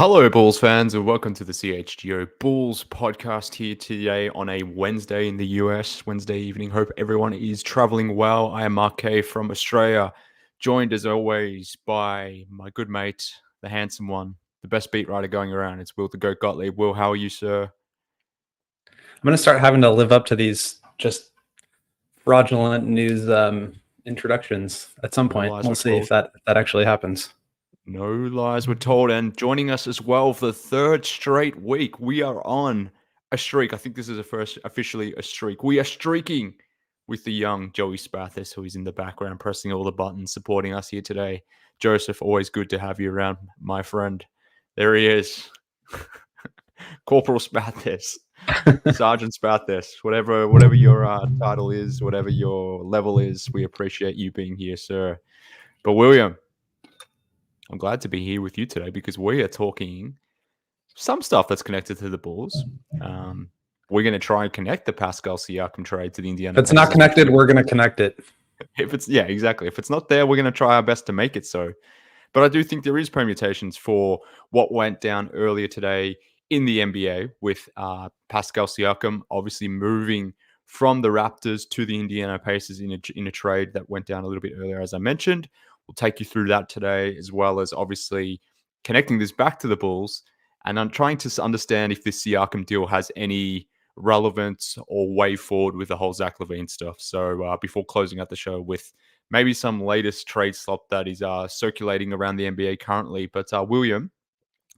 Hello, Bulls fans, and welcome to the CHGO Bulls Podcast here today on a Wednesday in the US, Wednesday evening. Hope everyone is traveling well. I am Mark K from Australia, joined as always by my good mate, the handsome one, the best beat writer going around. It's Will the Goat Gottlieb. Will, how are you, sir? I'm going to start having to live up to these just fraudulent news introductions at some point. We'll see if that actually happens. No lies were told. And joining us as well for the third straight week, we are on a streak. I think this is officially a streak. We are streaking with the young Joey Spathis, who is in the background pressing all the buttons, supporting us here today. Joseph, always good to have you around, my friend. There he is. Corporal Spathis. Sergeant Spathis. Whatever your title is, whatever your level is, we appreciate you being here, sir. But William, I'm glad to be here with you today because we are talking some stuff that's connected to the Bulls. We're going to try and connect the Pascal Siakam trade to the Indiana. If it's not connected, we're going to connect it. Exactly. If it's not there, we're going to try our best to make it so. But I do think there is permutations for what went down earlier today in the NBA with Pascal Siakam obviously moving from the Raptors to the Indiana Pacers in a trade that went down a little bit earlier, as I mentioned. We'll take you through that today, as well as obviously connecting this back to the Bulls. And I'm trying to understand if this Siakam deal has any relevance or way forward with the whole Zach LaVine stuff. So before closing out the show with maybe some latest trade slop that is circulating around the NBA currently. But William,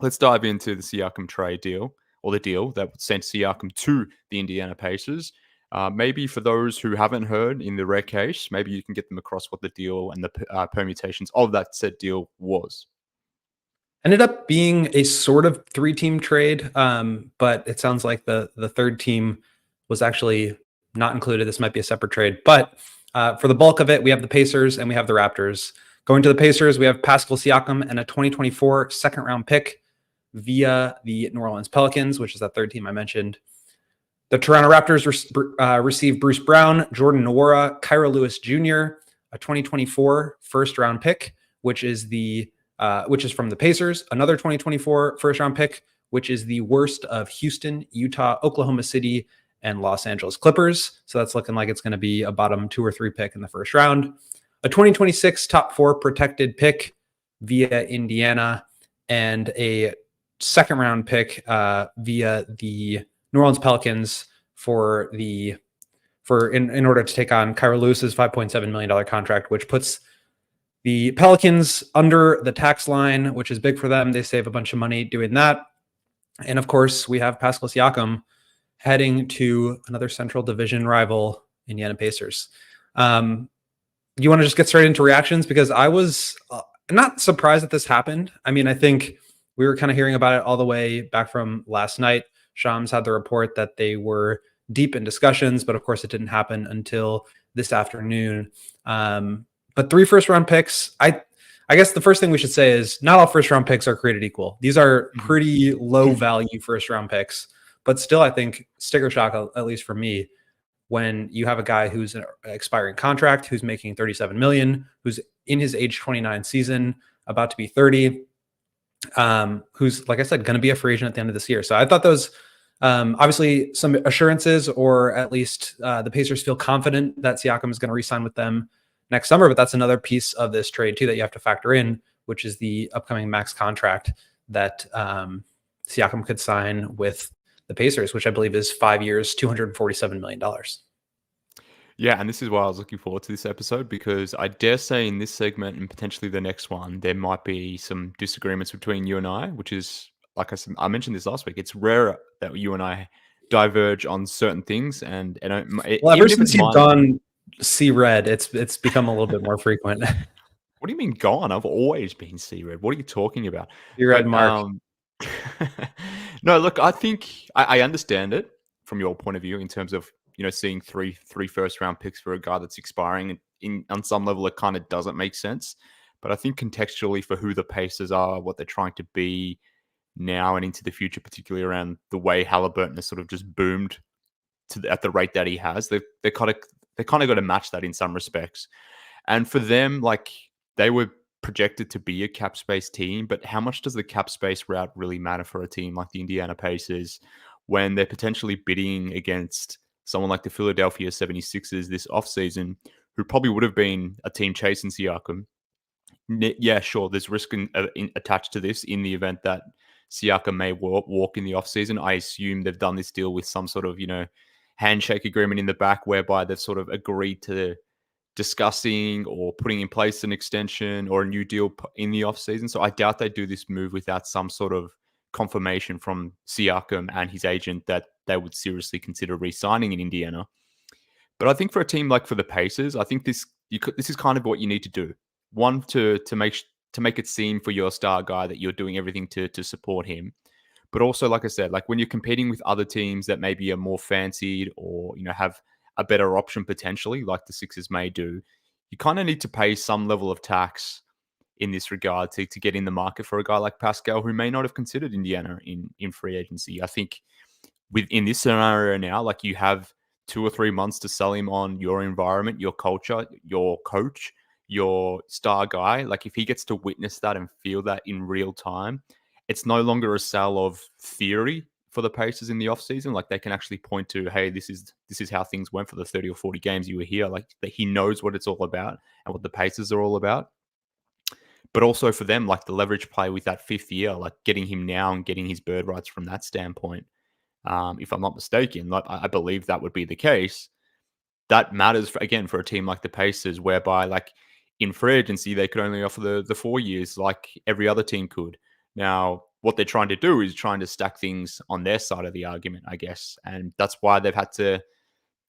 let's dive into the Siakam trade deal, or the deal that sent Siakam to the Indiana Pacers. Maybe for those who haven't heard in the rare case, maybe you can get them across what the deal and the permutations of that said deal was. Ended up being a sort of three-team trade, but it sounds like the third team was actually not included. This might be a separate trade. But for the bulk of it, we have the Pacers and we have the Raptors. Going to the Pacers, we have Pascal Siakam and a 2024 second-round pick via the New Orleans Pelicans, which is that third team I mentioned. The Toronto Raptors received Bruce Brown, Jordan Nwora, Kyra Lewis Jr., a 2024 first-round pick, which is from the Pacers, another 2024 first-round pick, which is the worst of Houston, Utah, Oklahoma City, and Los Angeles Clippers. So that's looking like it's going to be a bottom 2 or 3 pick in the first round. A 2026 top 4 protected pick via Indiana, and a second-round pick via the New Orleans Pelicans in order to take on Kyra Lewis's $5.7 million contract, which puts the Pelicans under the tax line, which is big for them. They save a bunch of money doing that. And of course, we have Pascal Siakam heading to another Central Division rival, Indiana Pacers. You want to just get straight into reactions? Because I was not surprised that this happened. I mean, I think we were kind of hearing about it all the way back from last night. Shams had the report that they were deep in discussions, but of course it didn't happen until this afternoon. But 3 first-round picks, I guess the first thing we should say is not all first-round picks are created equal. These are pretty low-value first-round picks, but still I think sticker shock, at least for me, when you have a guy who's an expiring contract, who's making $37 million, who's in his age 29 season, about to be 30, who's, like I said, going to be a free agent at the end of this year. So I thought those, obviously, some assurances, or at least the Pacers feel confident that Siakam is going to re-sign with them next summer. But that's another piece of this trade, too, that you have to factor in, which is the upcoming max contract that Siakam could sign with the Pacers, which I believe is 5 years, $247 million. Yeah, and this is why I was looking forward to this episode, because I dare say in this segment and potentially the next one, there might be some disagreements between you and I, which is, like I said, I mentioned this last week, it's rare that you and I diverge on certain things. And ever since you've gone C-Red, it's become a little bit more frequent. What do you mean gone? I've always been C-Red. What are you talking about? C-Red, Mark. No, look, I think I understand it from your point of view in terms of, seeing three first-round picks for a guy that's expiring. On some level, it kind of doesn't make sense. But I think contextually for who the Pacers are, what they're trying to be now and into the future, particularly around the way Halliburton has sort of just boomed at the rate that he has, they kind of got to match that in some respects. And for them, like, they were projected to be a cap space team, but how much does the cap space route really matter for a team like the Indiana Pacers when they're potentially bidding against someone like the Philadelphia 76ers this offseason, who probably would have been a team chasing Siakam? Yeah, sure, there's risk attached to this in the event that Siakam may walk in the offseason. I assume they've done this deal with some sort of, handshake agreement in the back whereby they've sort of agreed to discussing or putting in place an extension or a new deal in the offseason. So I doubt they do this move without some sort of confirmation from Siakam and his agent that they would seriously consider re-signing in Indiana. But I think for a team like for the Pacers, I think this is kind of what you need to do. One, to make it seem for your star guy that you're doing everything to support him. But also, like I said, like when you're competing with other teams that maybe are more fancied or have a better option potentially, like the Sixers may do, you kind of need to pay some level of tax in this regard to get in the market for a guy like Pascal, who may not have considered Indiana in free agency. I think within this scenario now, like you have 2 or 3 months to sell him on your environment, your culture, your coach, your star guy. Like if he gets to witness that and feel that in real time, it's no longer a sale of theory for the Pacers in the offseason. Like they can actually point to, hey, this is how things went for the 30 or 40 games you were here. Like that he knows what it's all about and what the Pacers are all about. But also for them, like the leverage play with that 5th year, like getting him now and getting his bird rights from that standpoint. If I'm not mistaken, like I believe that would be the case. That matters for a team like the Pacers, whereby like in free agency they could only offer the 4 years like every other team could. Now, what they're trying to do is trying to stack things on their side of the argument, I guess, and that's why they've had to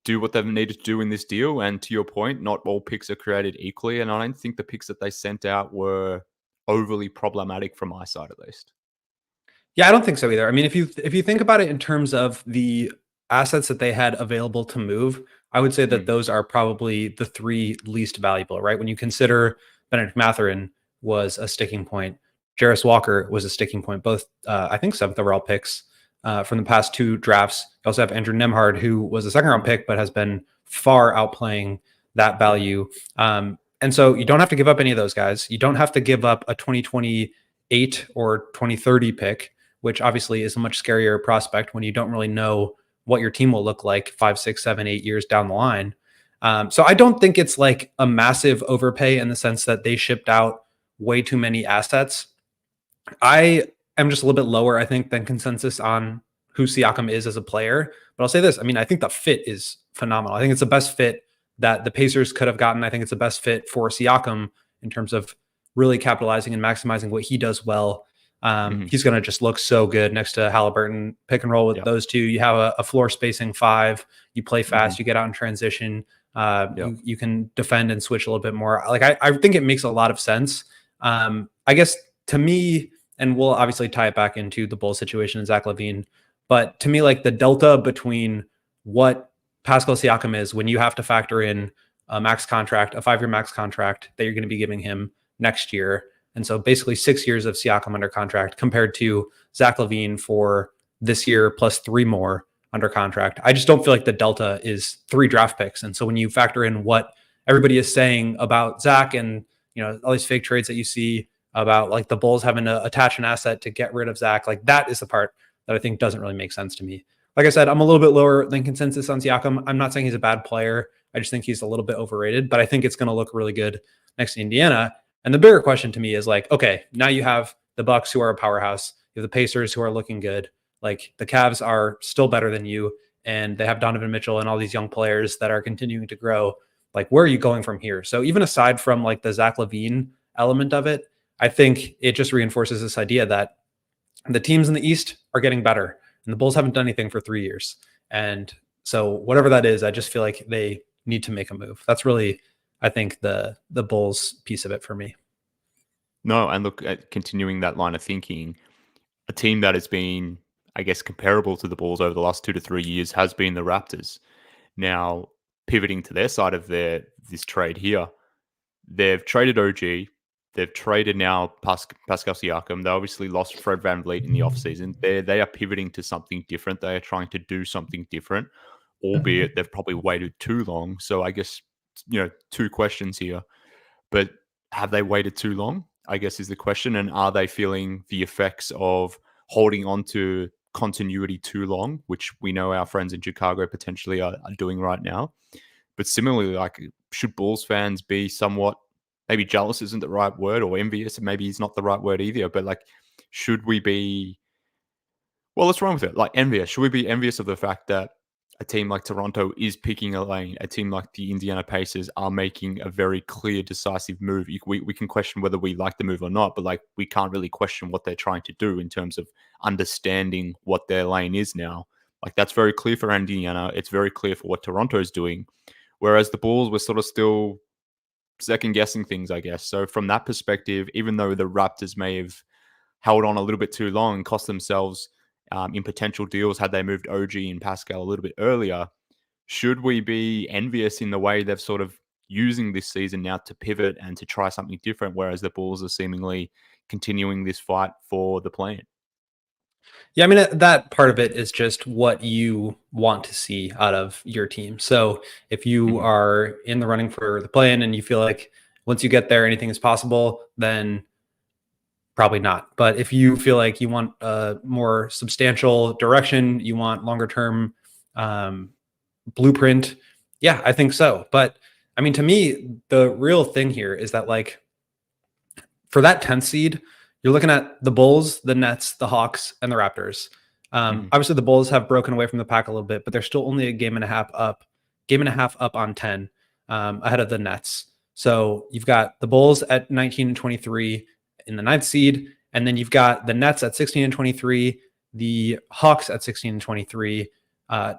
do what they've needed to do in this deal. And to your point, not all picks are created equally, and I don't think the picks that they sent out were overly problematic from my side, at least. Yeah, I don't think so either. I mean, if you think about it in terms of the assets that they had available to move, I would say that those are probably the 3 least valuable, right? When you consider Benedict Mathurin was a sticking point, Jarris Walker was a sticking point, both I think 7th overall picks from the past 2 drafts. You also have Andrew Nemhard, who was a 2nd round pick, but has been far outplaying that value. And so you don't have to give up any of those guys. You don't have to give up a 2028 or 2030 pick, which obviously is a much scarier prospect when you don't really know what your team will look like 5, 6, 7, 8 years down the line. So I don't think it's like a massive overpay in the sense that they shipped out way too many assets. I am just a little bit lower, I think, than consensus on who Siakam is as a player. But I'll say this. I mean, I think the fit is phenomenal. I think it's the best fit that the Pacers could have gotten. I think it's the best fit for Siakam in terms of really capitalizing and maximizing what he does well. He's going to just look so good next to Halliburton. Pick and roll with those two. You have a floor spacing 5. You play fast. You get out in transition. You can defend and switch a little bit more. Like I think it makes a lot of sense. I guess to me, and we'll obviously tie it back into the Bulls situation and Zach LaVine, but to me, like the delta between what Pascal Siakam is when you have to factor in a max contract, a 5-year max contract that you're going to be giving him next year. And so basically 6 years of Siakam under contract compared to Zach LaVine for this year plus 3 more under contract. I just don't feel like the delta is 3 draft picks. And so when you factor in what everybody is saying about Zach and, all these fake trades that you see about like the Bulls having to attach an asset to get rid of Zach, like that is the part that I think doesn't really make sense to me. Like I said, I'm a little bit lower than consensus on Siakam. I'm not saying he's a bad player. I just think he's a little bit overrated, but I think it's going to look really good next to Indiana. And the bigger question to me is like, okay, now you have the Bucks who are a powerhouse. You have the Pacers who are looking good. Like the Cavs are still better than you. And they have Donovan Mitchell and all these young players that are continuing to grow. Like, where are you going from here? So even aside from like the Zach LaVine element of it, I think it just reinforces this idea that the teams in the East are getting better and the Bulls haven't done anything for 3 years. And so whatever that is, I just feel like they need to make a move. That's really, I think, the Bulls piece of it for me. No, and look, at continuing that line of thinking, a team that has been, I guess, comparable to the Bulls over the last 2 to 3 years has been the Raptors. Now, pivoting to their side of this trade here, they've traded OG. They've traded now Pascal Siakam. They obviously lost Fred VanVleet in the offseason. They are pivoting to something different. They are trying to do something different, albeit they've probably waited too long. So I guess, 2 questions here. But have they waited too long, I guess is the question. And are they feeling the effects of holding on to continuity too long, which we know our friends in Chicago potentially are doing right now. But similarly, like, should Bulls fans be somewhat, maybe jealous isn't the right word, or envious, maybe is not the right word either, but like, should we be, well, let's run with it. Like, envious. Should we be envious of the fact that a team like Toronto is picking a lane? A team like the Indiana Pacers are making a very clear, decisive move. We can question whether we like the move or not, but like, we can't really question what they're trying to do in terms of understanding what their lane is now. Like, that's very clear for Indiana. It's very clear for what Toronto is doing. Whereas the Bulls were sort of still second guessing things, I guess. So from that perspective, even though the Raptors may have held on a little bit too long and cost themselves in potential deals had they moved OG and Pascal a little bit earlier, should we be envious in the way they've sort of using this season now to pivot and to try something different, whereas the Bulls are seemingly continuing this fight for the plan? Yeah, I mean, that part of it is just what you want to see out of your team. So if you are in the running for the play-in and you feel like once you get there, anything is possible, then probably not. But if you feel like you want a more substantial direction, you want longer term blueprint, yeah, I think so. But I mean, to me, the real thing here is that, like, for that 10th seed, you're looking at the Bulls, the Nets, the Hawks, and the Raptors. Obviously, the Bulls have broken away from the pack a little bit, but they're still only a game and a half up on 10 ahead of the Nets. So you've got the Bulls at 19 and 23 in the 9th seed, and then you've got the Nets at 16 and 23, the Hawks at 16 and 23.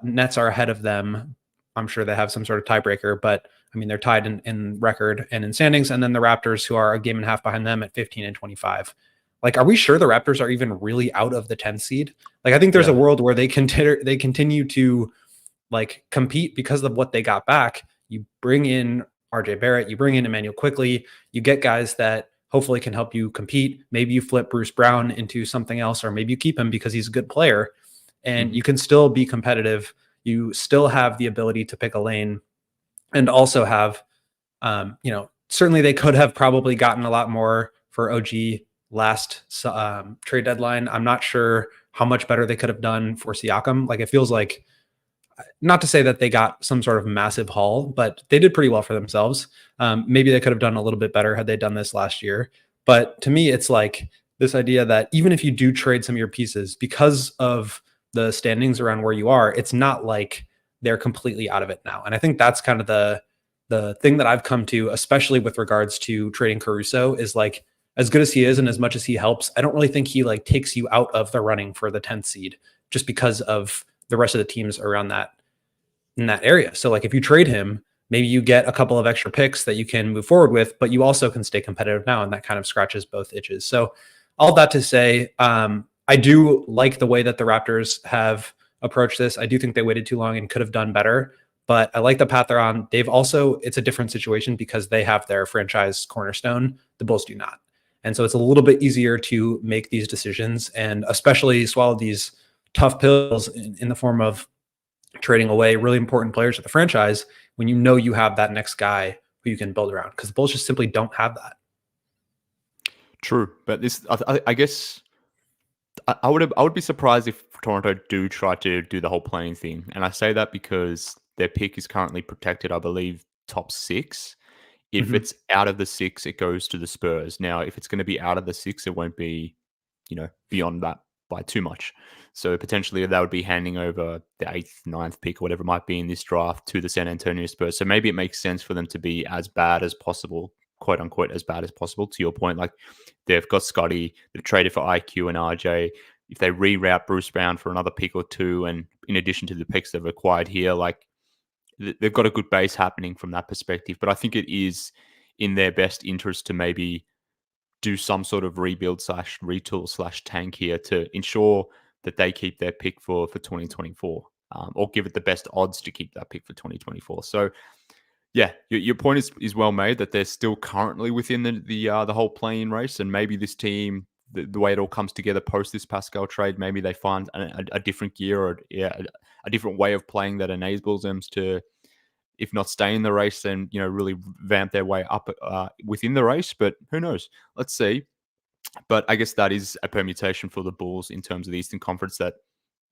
Nets are ahead of them. I'm sure they have some sort of tiebreaker, but I mean, they're tied in record and in standings. And then the Raptors, who are a game and a half behind them at 15 and 25. Like, are we sure the Raptors are even really out of the 10th seed? Like, I think there's a world where they continue to like compete because of what they got back. You bring in RJ Barrett, you bring in Emmanuel Quickly, you get guys that hopefully can help you compete. Maybe you flip Bruce Brown into something else, or maybe you keep him because he's a good player, and you can still be competitive. You still have the ability to pick a lane, and also have, certainly they could have probably gotten a lot more for OG last trade deadline. I'm not sure how much better they could have done for Siakam. Like, it feels like, not to say that they got some sort of massive haul, but they did pretty well for themselves. Maybe they could have done a little bit better had they done this last year. But to me, it's like this idea that even if you do trade some of your pieces, because of the standings around where you are, it's not like they're completely out of it now. And I think that's kind of the thing that I've come to, especially with regards to trading Caruso, is like, as good as he is and as much as he helps, I don't really think he like takes you out of the running for the 10th seed just because of the rest of the teams around that in that area. So like, if you trade him, maybe you get a couple of extra picks that you can move forward with, but you also can stay competitive now. And that kind of scratches both itches. So all that to say, I do like the way that the Raptors have approached this. I do think they waited too long and could have done better, but I like the path they're on. They've also, it's a different situation because they have their franchise cornerstone. The Bulls do not. And so it's a little bit easier to make these decisions, and especially swallow these tough pills in the form of trading away really important players at the franchise when you know you have that next guy who you can build around, because the Bulls just simply don't have that. True. But this, I guess, I would be surprised if Toronto do try to do the whole playing thing. And I say that because their pick is currently protected, I believe, top 6. If it's out of the 6, it goes to the Spurs. Now, if it's going to be out of the 6, it won't be, beyond that by too much. So potentially that would be handing over the 8th, 9th pick, or whatever it might be in this draft, to the San Antonio Spurs. So maybe it makes sense for them to be as bad as possible, quote unquote, as bad as possible. To your point, like, they've got Scotty, they've traded for IQ and RJ. If they reroute Bruce Brown for another pick or two, and in addition to the picks they've acquired here, like, they've got a good base happening from that perspective. But I think it is in their best interest to maybe do some sort of rebuild / retool / tank here to ensure that they keep their pick for 2024, or give it the best odds to keep that pick for 2024. So yeah, your point is well made, that they're still currently within the whole play-in race, and maybe this team, the way it all comes together post this Pascal trade, maybe they find a different gear, or a different way of playing that enables them to if not stay in the race, then, really vamp their way up within the race. But who knows? Let's see. But I guess that is a permutation for the Bulls in terms of the Eastern Conference, that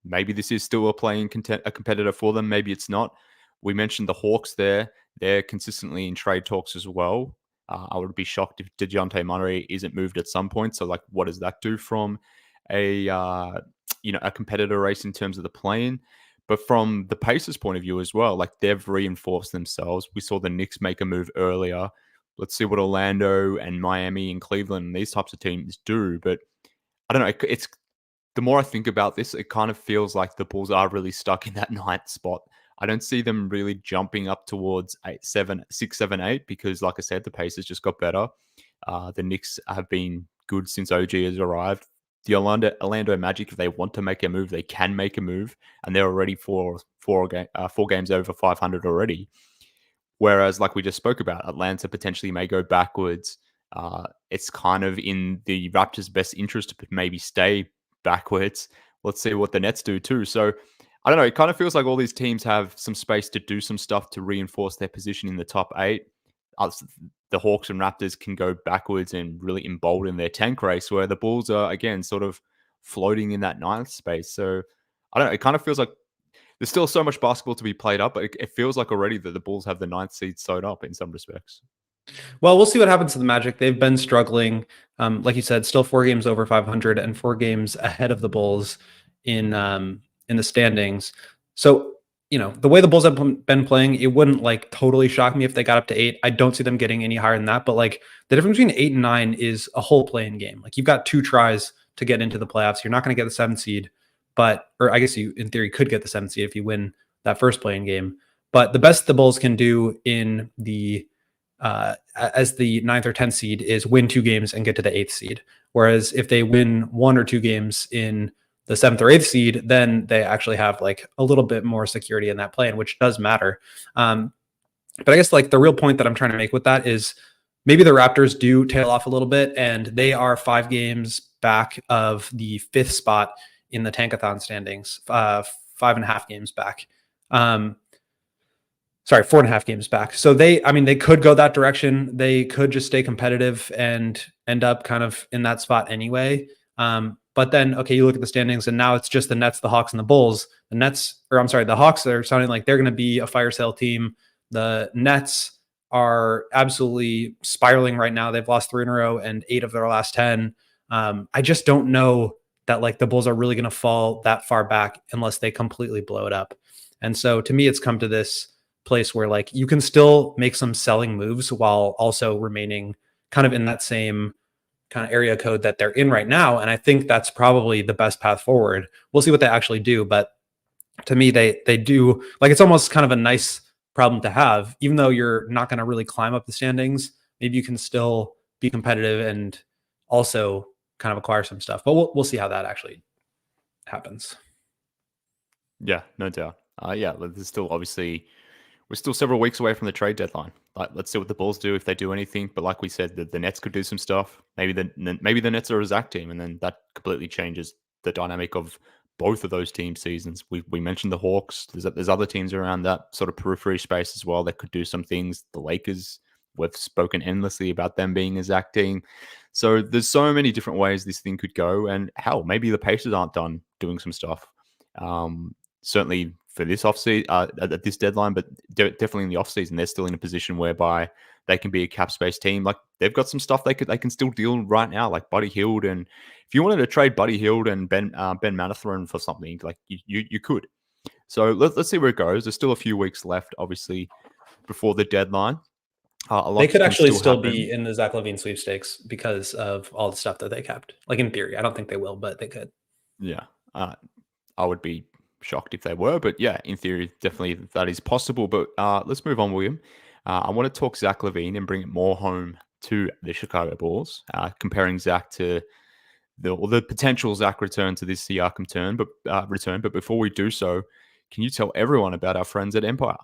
maybe this is still a competitor for them. Maybe it's not. We mentioned the Hawks there. They're consistently in trade talks as well. I would be shocked if DeJounte Murray isn't moved at some point. So, what does that do from a competitor race in terms of the play-in? But from the Pacers' point of view as well, they've reinforced themselves. We saw the Knicks make a move earlier. Let's see what Orlando and Miami and Cleveland and these types of teams do. But I don't know. It's the more I think about this, it kind of feels like the Bulls are really stuck in that ninth spot. I don't see them really jumping up towards 6, 7, 8, because, like I said, the Pacers just got better. The Knicks have been good since OG has arrived. The Orlando Magic, if they want to make a move, they can make a move, and they're already four games over 500 already. Whereas, like we just spoke about, Atlanta potentially may go backwards. It's kind of in the Raptors' best interest to maybe stay backwards. Let's see what the Nets do too. So I don't know. It kind of feels like all these teams have some space to do some stuff to reinforce their position in the top 8. The Hawks and Raptors can go backwards and really embolden their tank race, where the Bulls are, again, sort of floating in that ninth space. So I don't know. It kind of feels like there's still so much basketball to be played up, but it feels like already that the Bulls have the ninth seed sewed up in some respects. Well, we'll see what happens to the Magic. They've been struggling. Like you said, still 4 games over 500 and 4 games ahead of the Bulls in the standings. So, the way the Bulls have been playing, it wouldn't totally shock me if they got up to 8. I don't see them getting any higher than that. But the difference between 8 and 9 is a whole play-in game. You've got 2 tries to get into the playoffs. You're not going to get the 7th seed, or I guess you, in theory, could get the 7th seed if you win that first play-in game. But the best the Bulls can do in the as the 9th or 10th seed is win 2 games and get to the 8th seed. Whereas if they win 1 or 2 games in the 7th or 8th seed, then they actually have a little bit more security in that play-in, which does matter. But I guess the real point that I'm trying to make with that is maybe the Raptors do tail off a little bit, and they are 5 games back of the 5th spot in the Tankathon standings, 5.5 games back. 4.5 games back. So they could go that direction. They could just stay competitive and end up kind of in that spot anyway. But then, okay, you look at the standings and now it's just the Nets, the Hawks, and the Bulls. The Hawks are sounding like they're going to be a fire sale team. The Nets are absolutely spiraling right now. They've lost 3 in a row and 8 of their last 10. I just don't know that the Bulls are really going to fall that far back unless they completely blow it up. And so to me, it's come to this place where you can still make some selling moves while also remaining kind of in that same kind of area code that they're in right now. And I think that's probably the best path forward. We'll see what they actually do. But to me, they do, it's almost kind of a nice problem to have, even though you're not going to really climb up the standings. Maybe you can still be competitive and also kind of acquire some stuff, but we'll see how that actually happens. Yeah, no doubt. There's still we're still several weeks away from the trade deadline. Let's see what the Bulls do if they do anything. But like we said, the Nets could do some stuff. Maybe the Nets are a Zach team, and then that completely changes the dynamic of both of those team seasons. We mentioned the Hawks. There's other teams around that sort of periphery space as well that could do some things. The Lakers, we've spoken endlessly about them being a Zach team. So there's so many different ways this thing could go. And hell, maybe the Pacers aren't done doing some stuff. Certainly for this offseason, at this deadline, but definitely in the offseason, they're still in a position whereby they can be a cap space team. They've got some stuff they can still deal right now, like Buddy Hield. And if you wanted to trade Buddy Hield and Ben Mathurin for something, you could. So let's see where it goes. There's still a few weeks left, obviously, before the deadline. They could actually still be in the Zach LaVine sweepstakes because of all the stuff that they kept. In theory, I don't think they will, but they could. Yeah, I would be shocked if they were, but yeah, in theory, definitely that is possible. But let's move on, William. I want to talk Zach LaVine and bring it more home to the Chicago Bulls, comparing Zach to the potential Zach return to this Siakam return. But before we do so, can you tell everyone about our friends at Empire?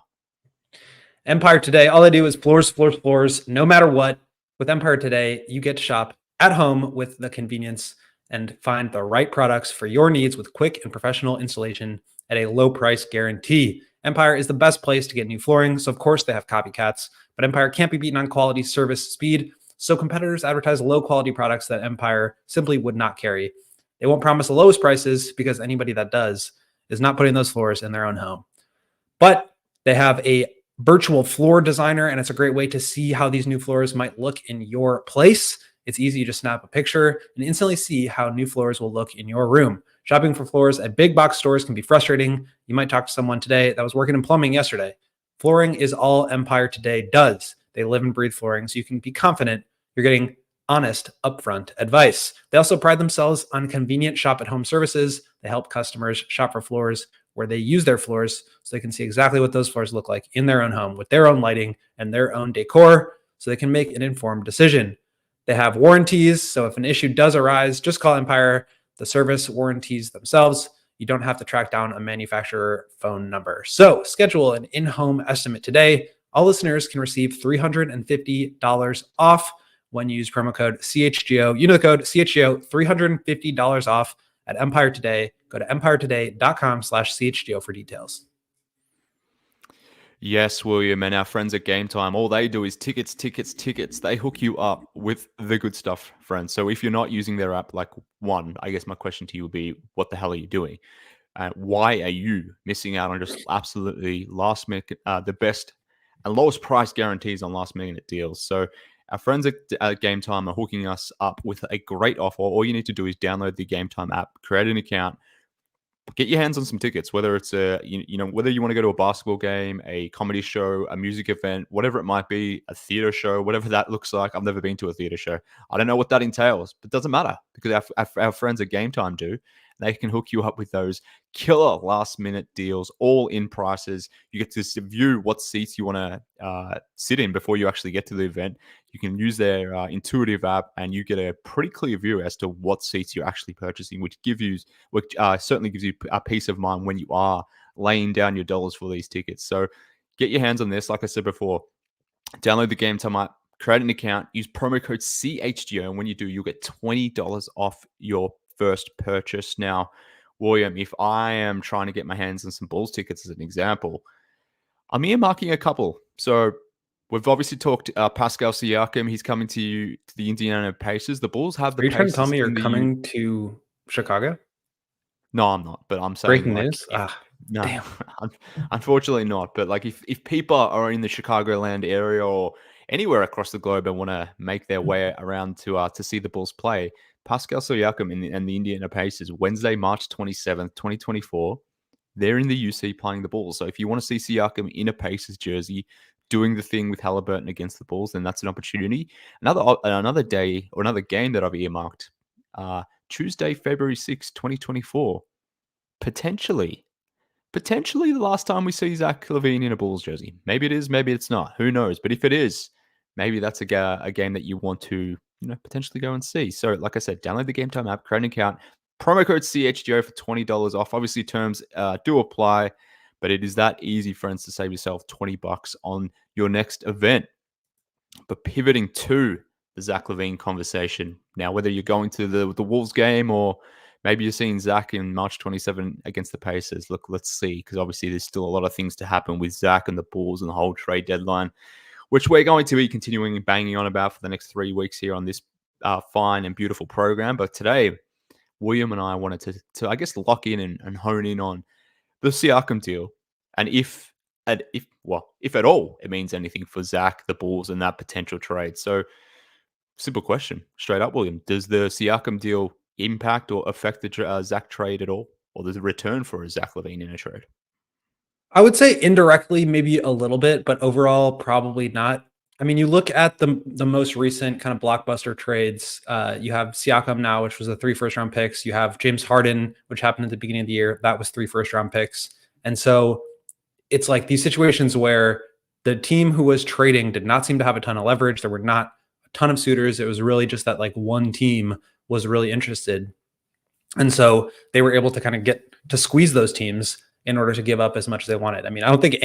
Empire Today, all they do is floors, no matter what. With Empire Today, you get to shop at home with the convenience and find the right products for your needs with quick and professional installation at a low price guarantee. Empire is the best place to get new flooring, so of course they have copycats, but Empire can't be beaten on quality, service, speed, so competitors advertise low-quality products that Empire simply would not carry. They won't promise the lowest prices because anybody that does is not putting those floors in their own home. But they have a virtual floor designer, and it's a great way to see how these new floors might look in your place. It's easy to snap a picture and instantly see how new floors will look in your room. Shopping for floors at big box stores can be frustrating. You might talk to someone today that was working in plumbing yesterday. Flooring is all Empire today does. They live and breathe flooring, so you can be confident you're getting honest, upfront advice. They also pride themselves on convenient shop-at-home services. They help customers shop for floors where they use their floors so they can see exactly what those floors look like in their own home with their own lighting and their own decor so they can make an informed decision. They have warranties, so if an issue does arise, just call Empire. The service warranties themselves. You don't have to track down a manufacturer phone number. So schedule an in-home estimate today. All listeners can receive $350 off when you use promo code CHGO. You know the code CHGO, $350 off at Empire Today. Go to empiretoday.com/CHGO for details. Yes, William, and our friends at Game Time, all they do is tickets. They hook you up with the good stuff, friends. So if you're not using their app, I guess my question to you would be, what the hell are you doing? Why are you missing out on just absolutely last minute, the best and lowest price guarantees on last minute deals? So our friends at Game Time are hooking us up with a great offer. All you need to do is download the Game Time app, create an account, get your hands on some tickets, whether it's whether you want to go to a basketball game, a comedy show, a music event, whatever it might be, a theater show, whatever that looks like. I've never been to a theater show. I don't know what that entails, but it doesn't matter because our friends at Game Time do. They can hook you up with those killer last minute deals, all in prices. You get to view what seats you want to sit in before you actually get to the event. You can use their intuitive app and you get a pretty clear view as to what seats you're actually purchasing, which certainly gives you a peace of mind when you are laying down your dollars for these tickets. So get your hands on this. Like I said before, download the Game Time app, create an account, use promo code CHGO, and when you do, you'll get $20 off your first purchase. Now, William, if I am trying to get my hands on some Bulls tickets as an example, I'm earmarking a couple. So we've obviously talked Pascal Siakam. He's coming to the Indiana Pacers. The Bulls have the Pacers. Are you trying to tell me you're coming to Chicago? No, I'm not. But I'm saying breaking news. No, damn. Unfortunately not. But if people are in the Chicagoland area or anywhere across the globe and want to make their way around to see the Bulls play, Pascal Siakam and the Indiana Pacers, Wednesday, March 27th, 2024, they're in the UC playing the Bulls. So if you want to see Siakam in a Pacers jersey doing the thing with Halliburton against the Bulls, then that's an opportunity. Another day or another game that I've earmarked, Tuesday, February 6th, 2024, potentially the last time we see Zach LaVine in a Bulls jersey. Maybe it is, maybe it's not. Who knows? But if it is, maybe that's a game that you want to potentially go and see. So like I said, download the Game Time app, create an account, promo code CHGO for $20 off. Obviously, terms do apply, but it is that easy, friends, to save yourself $20 on your next event. But pivoting to the Zach LaVine conversation now, whether you're going to the Wolves game or maybe you're seeing Zach in March 27 against the Pacers. Look, let's see, because obviously there's still a lot of things to happen with Zach and the Bulls and the whole trade deadline, which we're going to be continuing and banging on about for the next 3 weeks here on this fine and beautiful program. But today, William and I wanted to I guess, lock in and hone in on the Siakam deal, and if at all it means anything for Zach, the Bulls, and that potential trade. So, simple question, straight up, William: does the Siakam deal impact or affect the Zach trade at all, or the return for a Zach LaVine in a trade? I would say indirectly, maybe a little bit, but overall, probably not. I mean, you look at the most recent kind of blockbuster trades. You have Siakam now, which was 3 first-round picks. You have James Harden, which happened at the beginning of the year. That was 3 first-round picks. And so it's like these situations where the team who was trading did not seem to have a ton of leverage. There were not a ton of suitors. It was really just that one team was really interested. And so they were able to kind of get to squeeze those teams in order to give up as much as they wanted. I mean, I don't think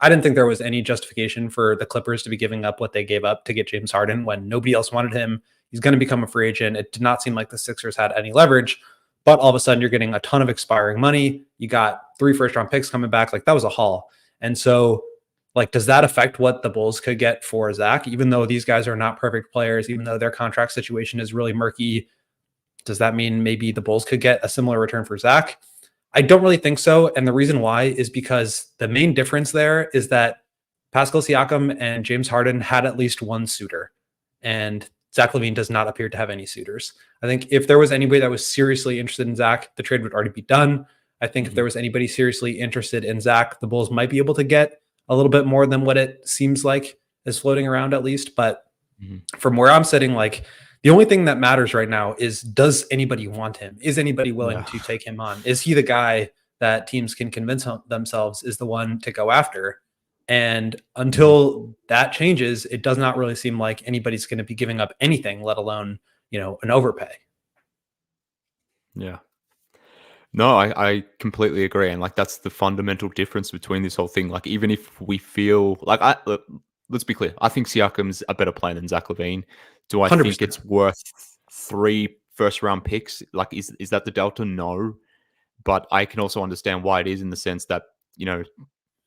I didn't think there was any justification for the Clippers to be giving up what they gave up to get James Harden when nobody else wanted him. He's going to become a free agent. It did not seem like the Sixers had any leverage, but all of a sudden you're getting a ton of expiring money. You got 3 first-round picks coming back. Like, that was a haul. And so, like, does that affect what the Bulls could get for Zach? Even though these guys are not perfect players, even though their contract situation is really murky, does that mean maybe the Bulls could get a similar return for Zach? I don't really think so. And the reason why is because the main difference there is that Pascal Siakam and James Harden had at least one suitor, and Zach LaVine does not appear to have any suitors. I think if there was anybody that was seriously interested in Zach, the trade would already be done. I think if there was anybody seriously interested in Zach, the Bulls might be able to get a little bit more than what it seems like is floating around at least. But from where I'm sitting, like, the only thing that matters right now is, does anybody want him? Is anybody willing to take him on? Is he the guy that teams can convince themselves is the one to go after? And until that changes, it does not really seem like anybody's going to be giving up anything, let alone, an overpay. Yeah. No, I completely agree. And like, that's the fundamental difference between this whole thing. Like, even if we feel like, let's be clear, I think Siakam's a better player than Zach LaVine. Do I 100%. Think it's worth 3 first-round picks? Like, is that the delta? No. But I can also understand why it is, in the sense that,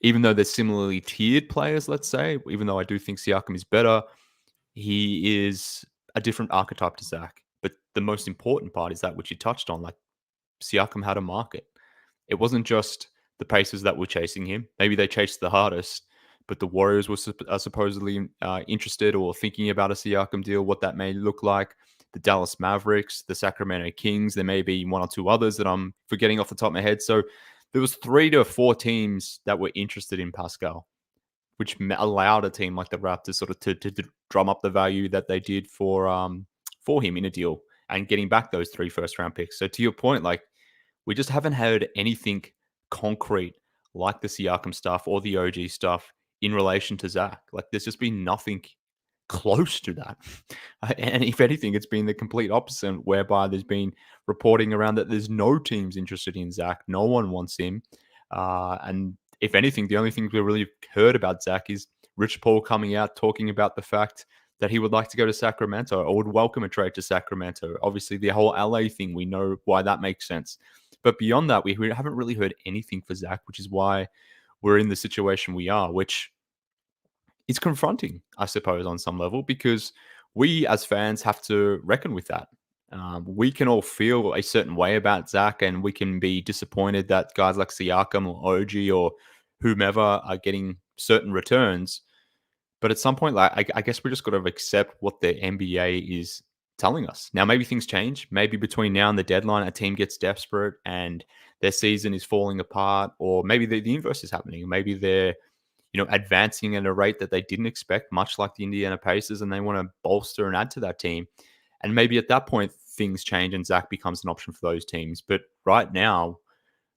even though they're similarly tiered players, let's say, even though I do think Siakam is better, he is a different archetype to Zach. But the most important part is that, which you touched on, like, Siakam had a market. It wasn't just the Pacers that were chasing him. Maybe they chased the hardest, but the Warriors were supposedly interested or thinking about a Siakam deal, what that may look like. The Dallas Mavericks, the Sacramento Kings, there may be 1 or 2 others that I'm forgetting off the top of my head. So there was 3 to 4 teams that were interested in Pascal, which allowed a team like the Raptors sort of to drum up the value that they did for him in a deal and getting back those 3 first-round picks. So to your point, like, we just haven't heard anything concrete like the Siakam stuff or the OG stuff in relation to Zach. Like, there's just been nothing close to that. And if anything, it's been the complete opposite, whereby there's been reporting around that there's no teams interested in Zach. No one wants him. And if anything, the only thing we really heard about Zach is Rich Paul coming out talking about the fact that he would like to go to Sacramento or would welcome a trade to Sacramento. Obviously, the whole LA thing, we know why that makes sense. But beyond that, we haven't really heard anything for Zach, which is why we're in the situation we are, which is confronting, I suppose, on some level, because we as fans have to reckon with that. We can all feel a certain way about Zach, and we can be disappointed that guys like Siakam or OG or whomever are getting certain returns. But at some point, like, I guess we just got to accept what the NBA is telling us. Now, maybe things change. Maybe between now and the deadline, a team gets desperate and their season is falling apart, or maybe the inverse is happening. Maybe they're advancing at a rate that they didn't expect, much like the Indiana Pacers, and they want to bolster and add to that team. And maybe at that point, things change and Zach becomes an option for those teams. But right now,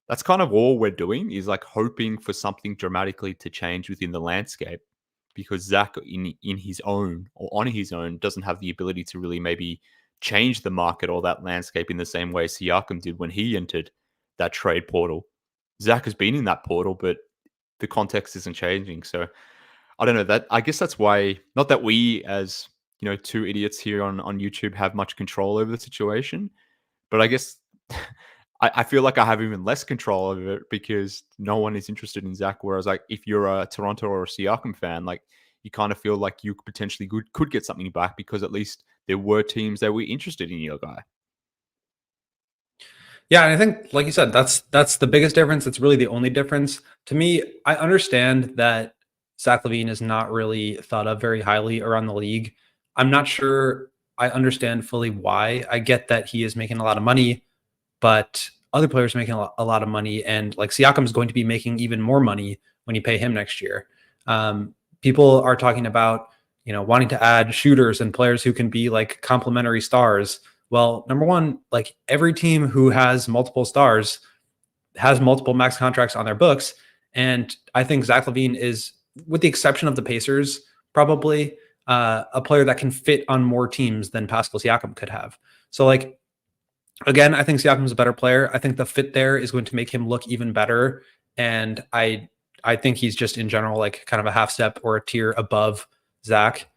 that's kind of all we're doing, is like hoping for something dramatically to change within the landscape, because Zach in his own or on his own doesn't have the ability to really maybe change the market or that landscape in the same way Siakam did when he entered that trade portal. Zach has been in that portal, but the context isn't changing. So I don't know, that I guess that's why, not that we as 2 idiots here on YouTube have much control over the situation, but I guess I feel like I have even less control over it because no one is interested in Zach. Whereas, like, if you're a Toronto or a Siakam fan, like, you kind of feel like you potentially could get something back because at least there were teams that were interested in your guy. Yeah, and I think, like you said, that's the biggest difference. It's really the only difference. To me, I understand that Zach LaVine is not really thought of very highly around the league. I'm not sure I understand fully why. I get that he is making a lot of money, but other players are making a lot of money, and like Siakam is going to be making even more money when you pay him next year. People are talking about wanting to add shooters and players who can be like complementary stars. Well, number one, like, every team who has multiple stars has multiple max contracts on their books, and I think Zach LaVine is, with the exception of the Pacers, probably a player that can fit on more teams than Pascal Siakam could have. So, like, again, I think Siakam's a better player. I think the fit there is going to make him look even better. And I think he's just in general, like, kind of a half step or a tier above Zach,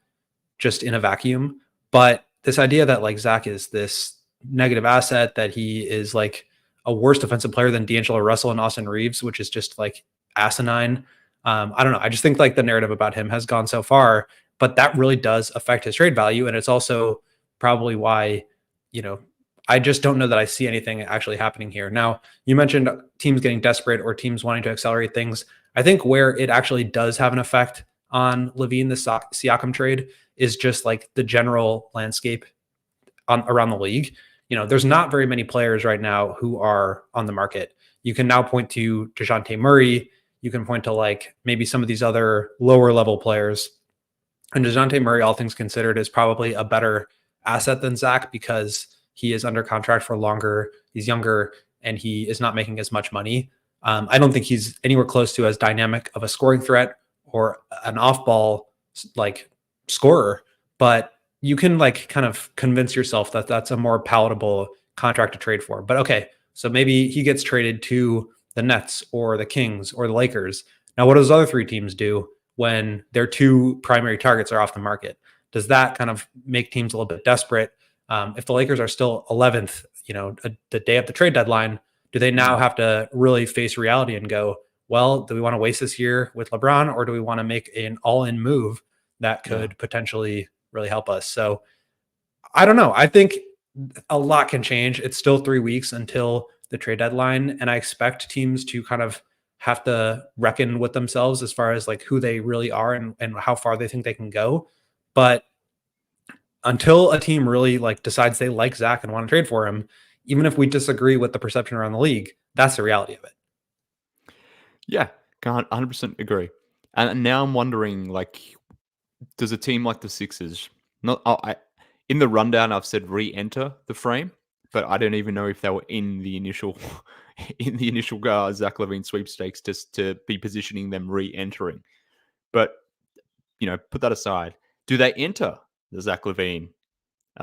just in a vacuum. But this idea that, like, Zach is this negative asset, that he is like a worse defensive player than D'Angelo Russell and Austin Reeves, which is just like asinine. I don't know. I just think like the narrative about him has gone so far, but that really does affect his trade value. And it's also probably why, I just don't know that I see anything actually happening here. Now, you mentioned teams getting desperate or teams wanting to accelerate things. I think where it actually does have an effect on LaVine, the Siakam trade, is just like the general landscape around the league. There's not very many players right now who are on the market. You can now point to DeJounte Murray. You can point to like maybe some of these other lower level players. And DeJounte Murray, all things considered, is probably a better asset than Zach because he is under contract for longer. He's younger and he is not making as much money. I don't think he's anywhere close to as dynamic of a scoring threat or an off-ball like scorer, but you can like kind of convince yourself that that's a more palatable contract to trade for. But okay, so maybe he gets traded to the Nets or the Kings or the Lakers. Now, what do those other three teams do when their two primary targets are off the market? Does that kind of make teams a little bit desperate? If the Lakers are still 11th, the day of the trade deadline, do they now have to really face reality and go, well, do we want to waste this year with LeBron, or do we want to make an all-in move that could potentially really help us? So I don't know. I think a lot can change. It's still 3 weeks until the trade deadline, and I expect teams to kind of have to reckon with themselves as far as like who they really are and how far they think they can go. But until a team really like decides they like Zach and want to trade for him, even if we disagree with the perception around the league, that's the reality of it. Yeah, 100% agree. And now I'm wondering, like, does a team like the Sixers in the rundown I've said re-enter the frame, but I don't even know if they were in the initial Zach LaVine sweepstakes to be positioning them re-entering. But put that aside. Do they enter the Zach LaVine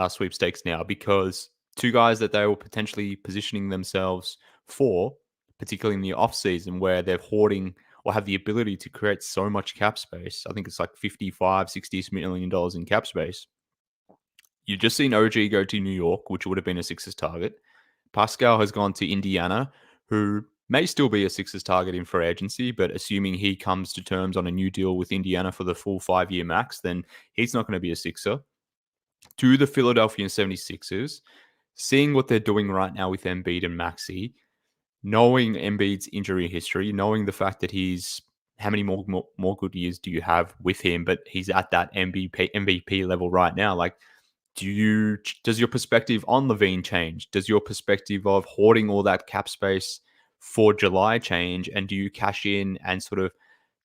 sweepstakes now? Because two guys that they were potentially positioning themselves for, particularly in the off season where they're hoarding or have the ability to create so much cap space. I think it's like $55-60 million in cap space. You've just seen OG go to New York, which would have been a Sixers target. Pascal has gone to Indiana, who may still be a Sixers target in free agency, but assuming he comes to terms on a new deal with Indiana for the full 5-year max, then he's not going to be a Sixer. To the Philadelphia 76ers, seeing what they're doing right now with Embiid and Maxey, knowing Embiid's injury history, knowing the fact that he's how many more good years do you have with him, but he's at that MVP level right now. Like, does your perspective on LaVine change? Does your perspective of hoarding all that cap space for July change? And do you cash in and sort of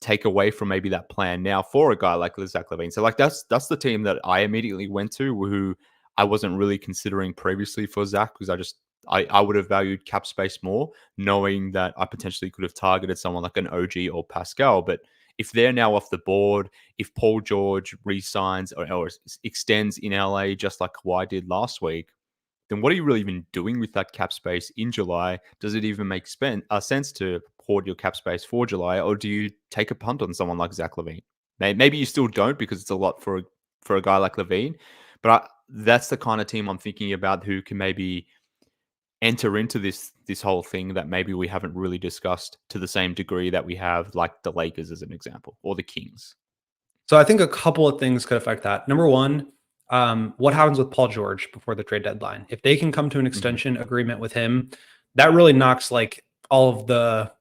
take away from maybe that plan now for a guy like Zach LaVine? So like that's the team that I immediately went to, who I wasn't really considering previously for Zach, because I would have valued cap space more, knowing that I potentially could have targeted someone like an OG or Pascal. But if they're now off the board, if Paul George re-signs or extends in LA just like Kawhi did last week, then what are you really even doing with that cap space in July? Does it even make sense to hoard your cap space for July, or do you take a punt on someone like Zach LaVine? Maybe you still don't, because it's a lot for a guy like LaVine. But that's the kind of team I'm thinking about who can maybe enter into this whole thing that maybe we haven't really discussed to the same degree that we have, like the Lakers as an example, or the Kings. So I think a couple of things could affect that. Number one, what happens with Paul George before the trade deadline? If they can come to an extension agreement with him, that really knocks like all of the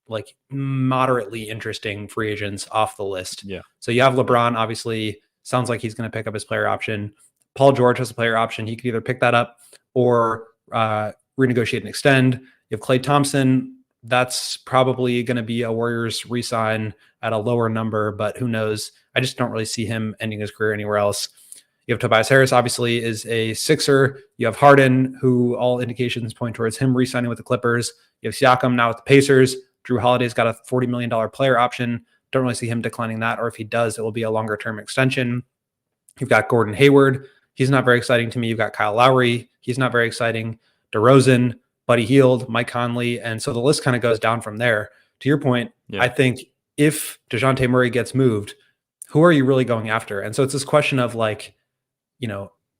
like moderately interesting free agents off the list. Yeah. So you have LeBron, obviously sounds like he's going to pick up his player option. Paul George has a player option. He could either pick that up or renegotiate and extend. You have Klay Thompson. That's probably going to be a Warriors re-sign at a lower number, but who knows? I just don't really see him ending his career anywhere else. You have Tobias Harris, obviously, is a Sixer. You have Harden, who all indications point towards him re-signing with the Clippers. You have Siakam now with the Pacers. Drew Holiday's got a $40 million player option. Don't really see him declining that, or if he does, it will be a longer-term extension. You've got Gordon Hayward. He's not very exciting to me. You've got Kyle Lowry. He's not very exciting. DeRozan, Buddy Hield, Mike Conley. And so the list kind of goes down from there. To your point, I think if DeJounte Murray gets moved, who are you really going after? And so it's this question of like,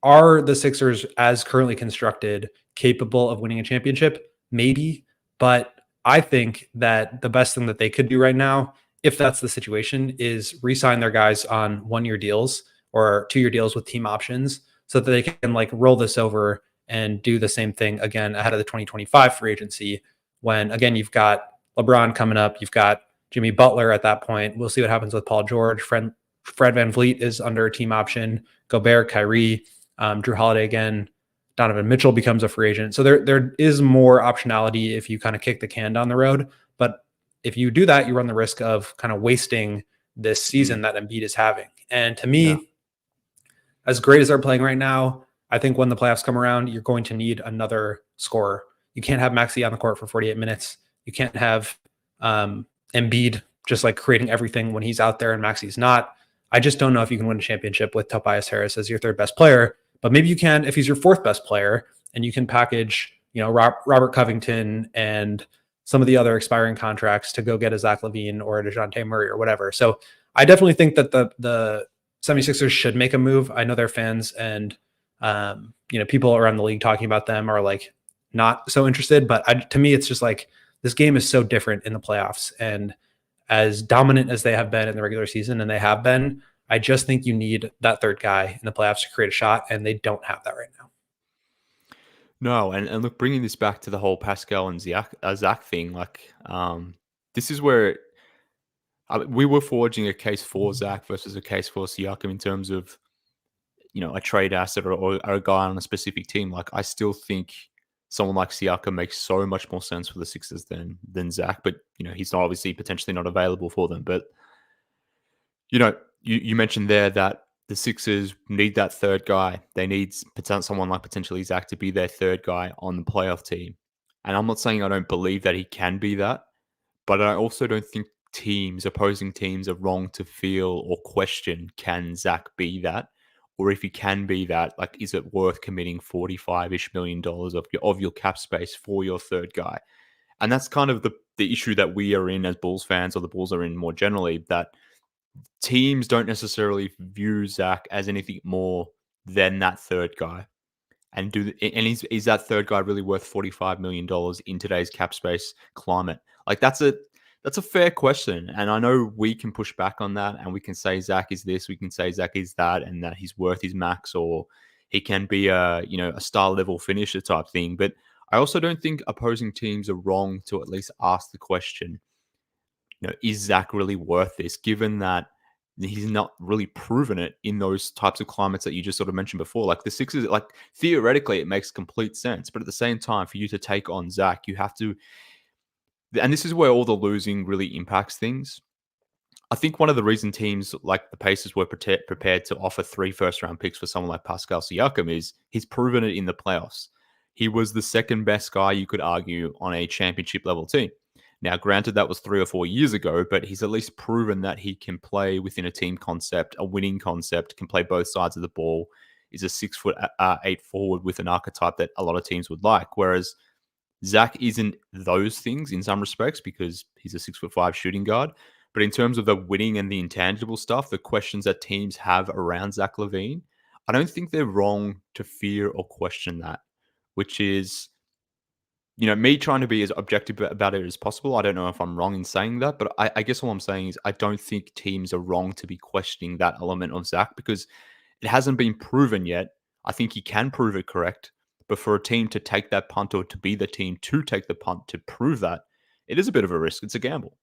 are the Sixers as currently constructed capable of winning a championship? maybe. But I think that the best thing that they could do right now, if that's the situation, is re-sign their guys on 1-year deals or 2-year deals with team options so that they can like roll this over and do the same thing again ahead of the 2025 free agency when, again, you've got LeBron coming up, you've got Jimmy Butler at that point. We'll see what happens with Paul George. Fred VanVleet is under a team option. Gobert, Kyrie, Drew Holiday again. Donovan Mitchell becomes a free agent. So there is more optionality if you kind of kick the can down the road. But if you do that, you run the risk of kind of wasting this season that Embiid is having. And to me, as great as they're playing right now, I think when the playoffs come around, you're going to need another scorer. You can't have Maxey on the court for 48 minutes. You can't have Embiid just like creating everything when he's out there and Maxey's not. I just don't know if you can win a championship with Tobias Harris as your third best player, but maybe you can if he's your fourth best player and you can package, Robert Covington and some of the other expiring contracts to go get a Zach LaVine or a DeJounte Murray or whatever. So I definitely think that the 76ers should make a move. I know they're fans and, people around the league talking about them are like not so interested, but to me, it's just like this game is so different in the playoffs, and as dominant as they have been in the regular season, and they have been, I just think you need that third guy in the playoffs to create a shot, and they don't have that right now. No, and look, bringing this back to the whole Pascal and Zach thing, this is where we were forging a case for Zach versus a case for Siakam in terms of, a trade asset or a guy on a specific team. Like, I still think someone like Siakam makes so much more sense for the Sixers than Zach, but he's not obviously potentially not available for them. But you mentioned there that the Sixers need that third guy. They need someone like potentially Zach to be their third guy on the playoff team. And I'm not saying I don't believe that he can be that, but I also don't think opposing teams are wrong to feel or question, can Zach be that? Or if he can be that, like, is it worth committing $45-ish million of your cap space for your third guy? And that's kind of the issue that we are in as Bulls fans, or the Bulls are in more generally, that teams don't necessarily view Zach as anything more than that third guy. And is that third guy really worth $45 million in today's cap space climate? Like, that's a fair question. And I know we can push back on that, and we can say Zach is this, we can say Zach is that, and that he's worth his max, or he can be a star level finisher type thing. But I also don't think opposing teams are wrong to at least ask the question, is Zach really worth this, given that he's not really proven it in those types of climates that you just sort of mentioned before. Like, the Sixers, like, theoretically, it makes complete sense. But at the same time, for you to take on Zach, you have to, and this is where all the losing really impacts things. I think one of the reason teams like the Pacers were prepared to offer 3 first-round picks for someone like Pascal Siakam is he's proven it in the playoffs. He was the second best guy, you could argue, on a championship level team. Now, granted, that was 3 or 4 years ago, but he's at least proven that he can play within a team concept, a winning concept, can play both sides of the ball, is a 6'8" forward with an archetype that a lot of teams would like. Whereas Zach isn't those things in some respects because he's a 6'5" shooting guard. But in terms of the winning and the intangible stuff, the questions that teams have around Zach LaVine, I don't think they're wrong to fear or question that, which is, me trying to be as objective about it as possible. I don't know if I'm wrong in saying that, but I guess all I'm saying is I don't think teams are wrong to be questioning that element of Zach because it hasn't been proven yet. I think he can prove it correct, but for a team to take that punt or to be the team to take the punt to prove that, it is a bit of a risk. It's a gamble.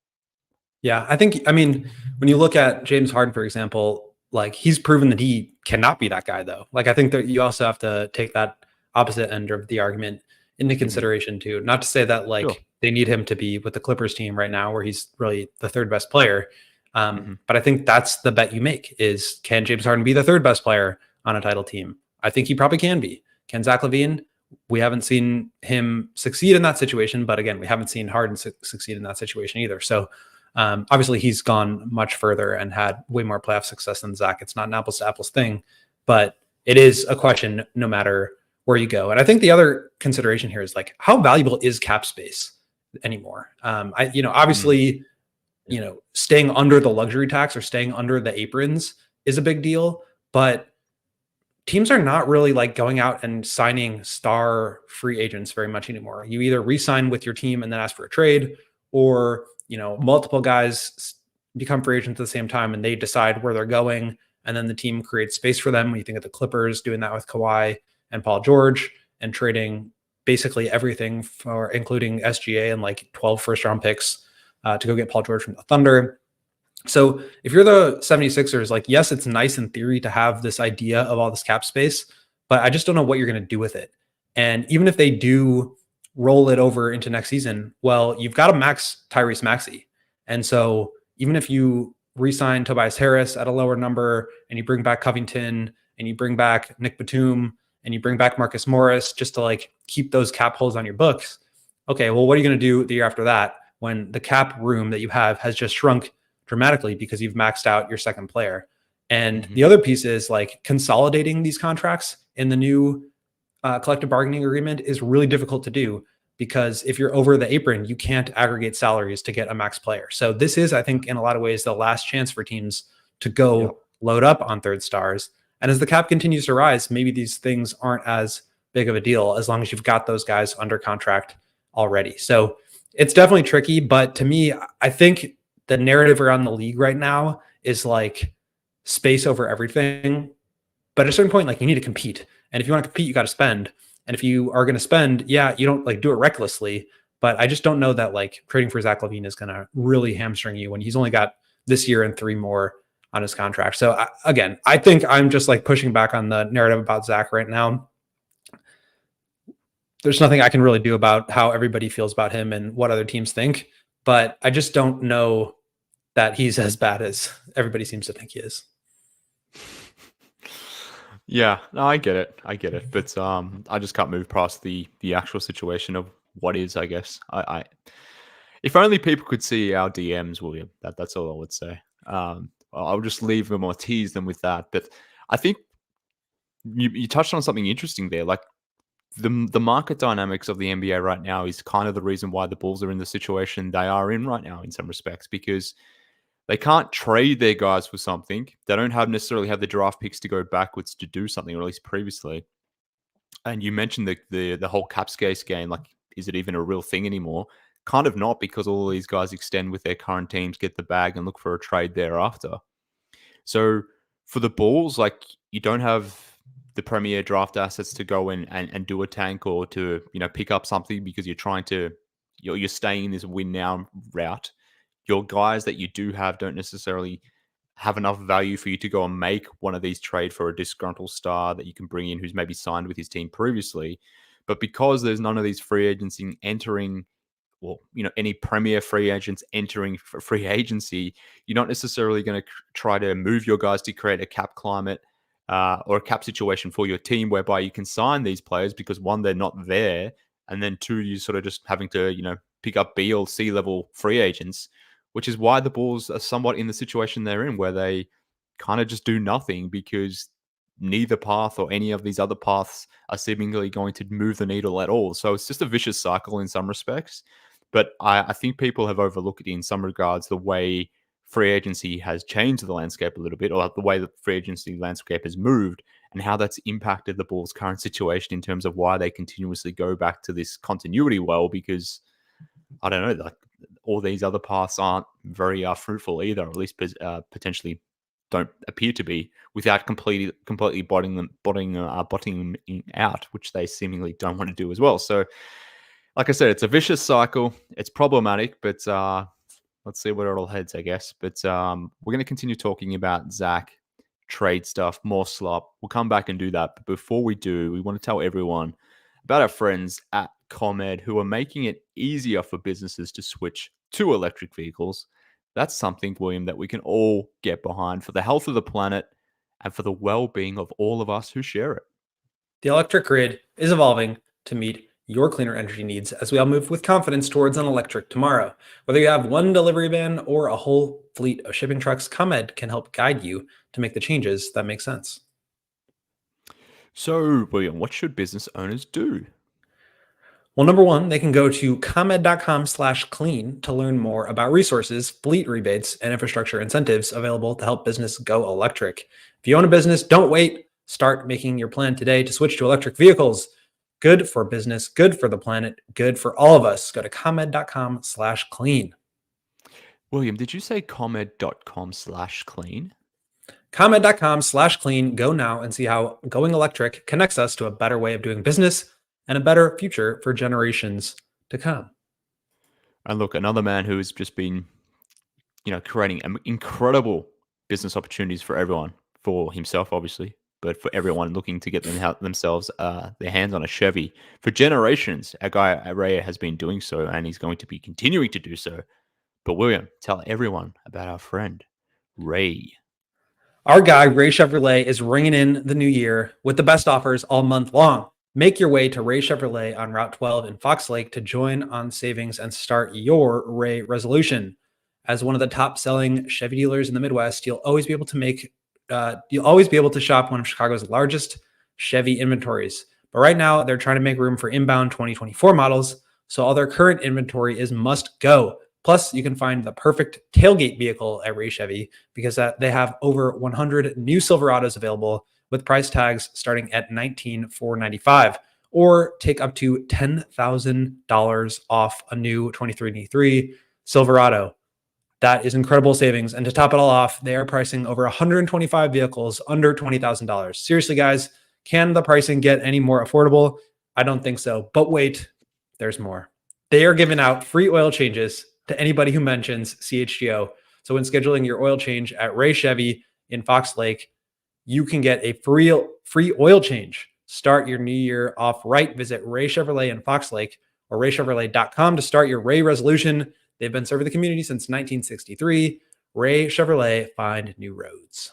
Yeah, when you look at James Harden, for example, like, he's proven that he cannot be that guy, though. Like, I think that you also have to take that opposite end of the argument into consideration too. Not to say that they need him to be with the Clippers team right now, where he's really the third best player. But I think that's the bet you make is, can James Harden be the third best player on a title team? I think he probably can be. Can Zach LaVine? We haven't seen him succeed in that situation, but again, we haven't seen Harden succeed in that situation either. So obviously he's gone much further and had way more playoff success than Zach. It's not an apples to apples thing, but it is a question no matter where you go. And I think the other consideration here is, like, how valuable is cap space anymore? Obviously, staying under the luxury tax or staying under the aprons is a big deal, but teams are not really like going out and signing star free agents very much anymore. You either re-sign with your team and then ask for a trade, or multiple guys become free agents at the same time and they decide where they're going, and then the team creates space for them. When you think of the Clippers doing that with Kawhi and Paul George and trading basically everything for, including SGA and like 12 first-round picks to go get Paul George from the Thunder. So if you're the 76ers, like, yes, it's nice in theory to have this idea of all this cap space, but I just don't know what you're going to do with it. And even if they do roll it over into next season, well, you've got to max Tyrese Maxey. And so even if you re-sign Tobias Harris at a lower number and you bring back Covington and you bring back Nick Batum and you bring back Marcus Morris just to like keep those cap holes on your books, okay, well, what are you going to do the year after that when the cap room that you have has just shrunk dramatically because you've maxed out your second player? And the other piece is like consolidating these contracts in the new collective bargaining agreement is really difficult to do, because if you're over the apron, you can't aggregate salaries to get a max player. So this is, I think, in a lot of ways, the last chance for teams to go load up on third stars. And as the cap continues to rise, maybe these things aren't as big of a deal as long as you've got those guys under contract already. So it's definitely tricky, but to me, I think the narrative around the league right now is like space over everything. But at a certain point, like, you need to compete. And if you want to compete, you got to spend. And if you are going to spend, yeah, you don't like do it recklessly. But I just don't know that like trading for Zach LaVine is going to really hamstring you when he's only got this year and 3 more on his contract. So again, I think I'm just like pushing back on the narrative about Zach right now. There's nothing I can really do about how everybody feels about him and what other teams think. But I just don't know that he's as bad as everybody seems to think he is. Yeah, no, I get it. But I just can't move past the actual situation of what is, I guess. I if only people could see our DMs, William. That's all I would say. I'll just leave them or tease them with that. But I think you touched on something interesting there. Like the market dynamics of the NBA right now is kind of the reason why the Bulls are in the situation they are in right now in some respects, because they can't trade their guys for something. They don't necessarily have the draft picks to go backwards to do something, or at least previously. And you mentioned the whole cap space game. Like, is it even a real thing anymore? Kind of not, because all these guys extend with their current teams, get the bag, and look for a trade thereafter. So for the Bulls, like, you don't have the premier draft assets to go in and do a tank, or to pick up something because you're staying in this win now route. Your guys that you do have don't necessarily have enough value for you to go and make one of these trade for a disgruntled star that you can bring in who's maybe signed with his team previously. But because there's none of these free agents entering, or any premier free agents entering for free agency, you're not necessarily going to try to move your guys to create a cap climate or a cap situation for your team whereby you can sign these players, because one, they're not there, and then two, you're sort of just having to pick up B or C level free agents, which is why the Bulls are somewhat in the situation they're in, where they kind of just do nothing, because neither path or any of these other paths are seemingly going to move the needle at all. So it's just a vicious cycle in some respects. But I think people have overlooked it in some regards, the way free agency has changed the landscape a little bit, or the way the free agency landscape has moved, and how that's impacted the Bulls' current situation in terms of why they continuously go back to this continuity well, because I don't know, like, all these other paths aren't very fruitful either, or at least potentially don't appear to be, without completely botting them out, which they seemingly don't want to do as well. So, like I said, it's a vicious cycle. It's problematic, but let's see where it all heads, I guess. But we're going to continue talking about Zach, trade stuff, more slop. We'll come back and do that. But before we do, we want to tell everyone about our friends at ComEd, who are making it easier for businesses to switch to electric vehicles. That's something, William, that we can all get behind for the health of the planet and for the well-being of all of us who share it. The electric grid is evolving to meet your cleaner energy needs as we all move with confidence towards an electric tomorrow. Whether you have one delivery van or a whole fleet of shipping trucks, ComEd can help guide you to make the changes that make sense. So, William, what should business owners do? Well, number one, they can go to comed.com/clean to learn more about resources, fleet rebates, and infrastructure incentives available to help business go electric. If you own a business, don't wait. Start making your plan today to switch to electric vehicles. Good for business, good for the planet, good for all of us. Go to ComEd.com/clean. William, did you say ComEd.com/clean? ComEd.com/clean. Go now and see how going electric connects us to a better way of doing business and a better future for generations to come. And look, another man who has just been, creating incredible business opportunities for everyone, for himself, obviously, but for everyone looking to get themselves their hands on a Chevy for generations. Our guy Ray has been doing so, and he's going to be continuing to do so. But William, tell everyone about our friend Ray. Our guy Ray Chevrolet is ringing in the new year with the best offers all month long. Make your way to Ray Chevrolet on Route 12 in Fox Lake to join on savings and start your Ray resolution. As one of the top-selling Chevy dealers in the Midwest, you'll always be able to shop one of Chicago's largest Chevy inventories. But right now, they're trying to make room for inbound 2024 models, so all their current inventory is must go. Plus, you can find the perfect tailgate vehicle at Ray Chevy because they have over 100 new Silverados available with price tags starting at $19,495, or take up to $10,000 off a new 23 Silverado. That is incredible savings. And to top it all off, they are pricing over 125 vehicles under $20,000. Seriously, guys, can the pricing get any more affordable? I don't think so. But wait, there's more. They are giving out free oil changes to anybody who mentions CHGO. So when scheduling your oil change at Ray Chevy in Fox Lake, you can get a free oil change. Start your new year off right. Visit Ray Chevrolet in Fox Lake or raychevrolet.com to start your Ray resolution. They've been serving the community since 1963. Ray Chevrolet, find new roads.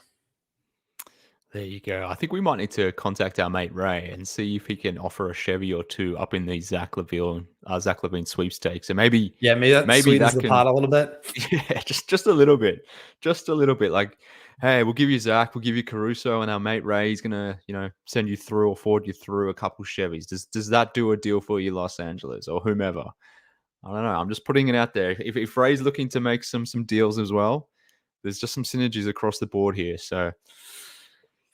There you go. I think we might need to contact our mate Ray and see if he can offer a Chevy or two up in the Zach LaVine sweepstakes. And maybe that sweetens the pot a little bit. Yeah, just a little bit, Like, hey, we'll give you Zach, we'll give you Caruso, and our mate Ray's gonna, send you through or forward you through a couple Chevys. Does that do a deal for you, Los Angeles, or whomever? I don't know. I'm just putting it out there. If Ray's looking to make some deals as well, there's just some synergies across the board here. So.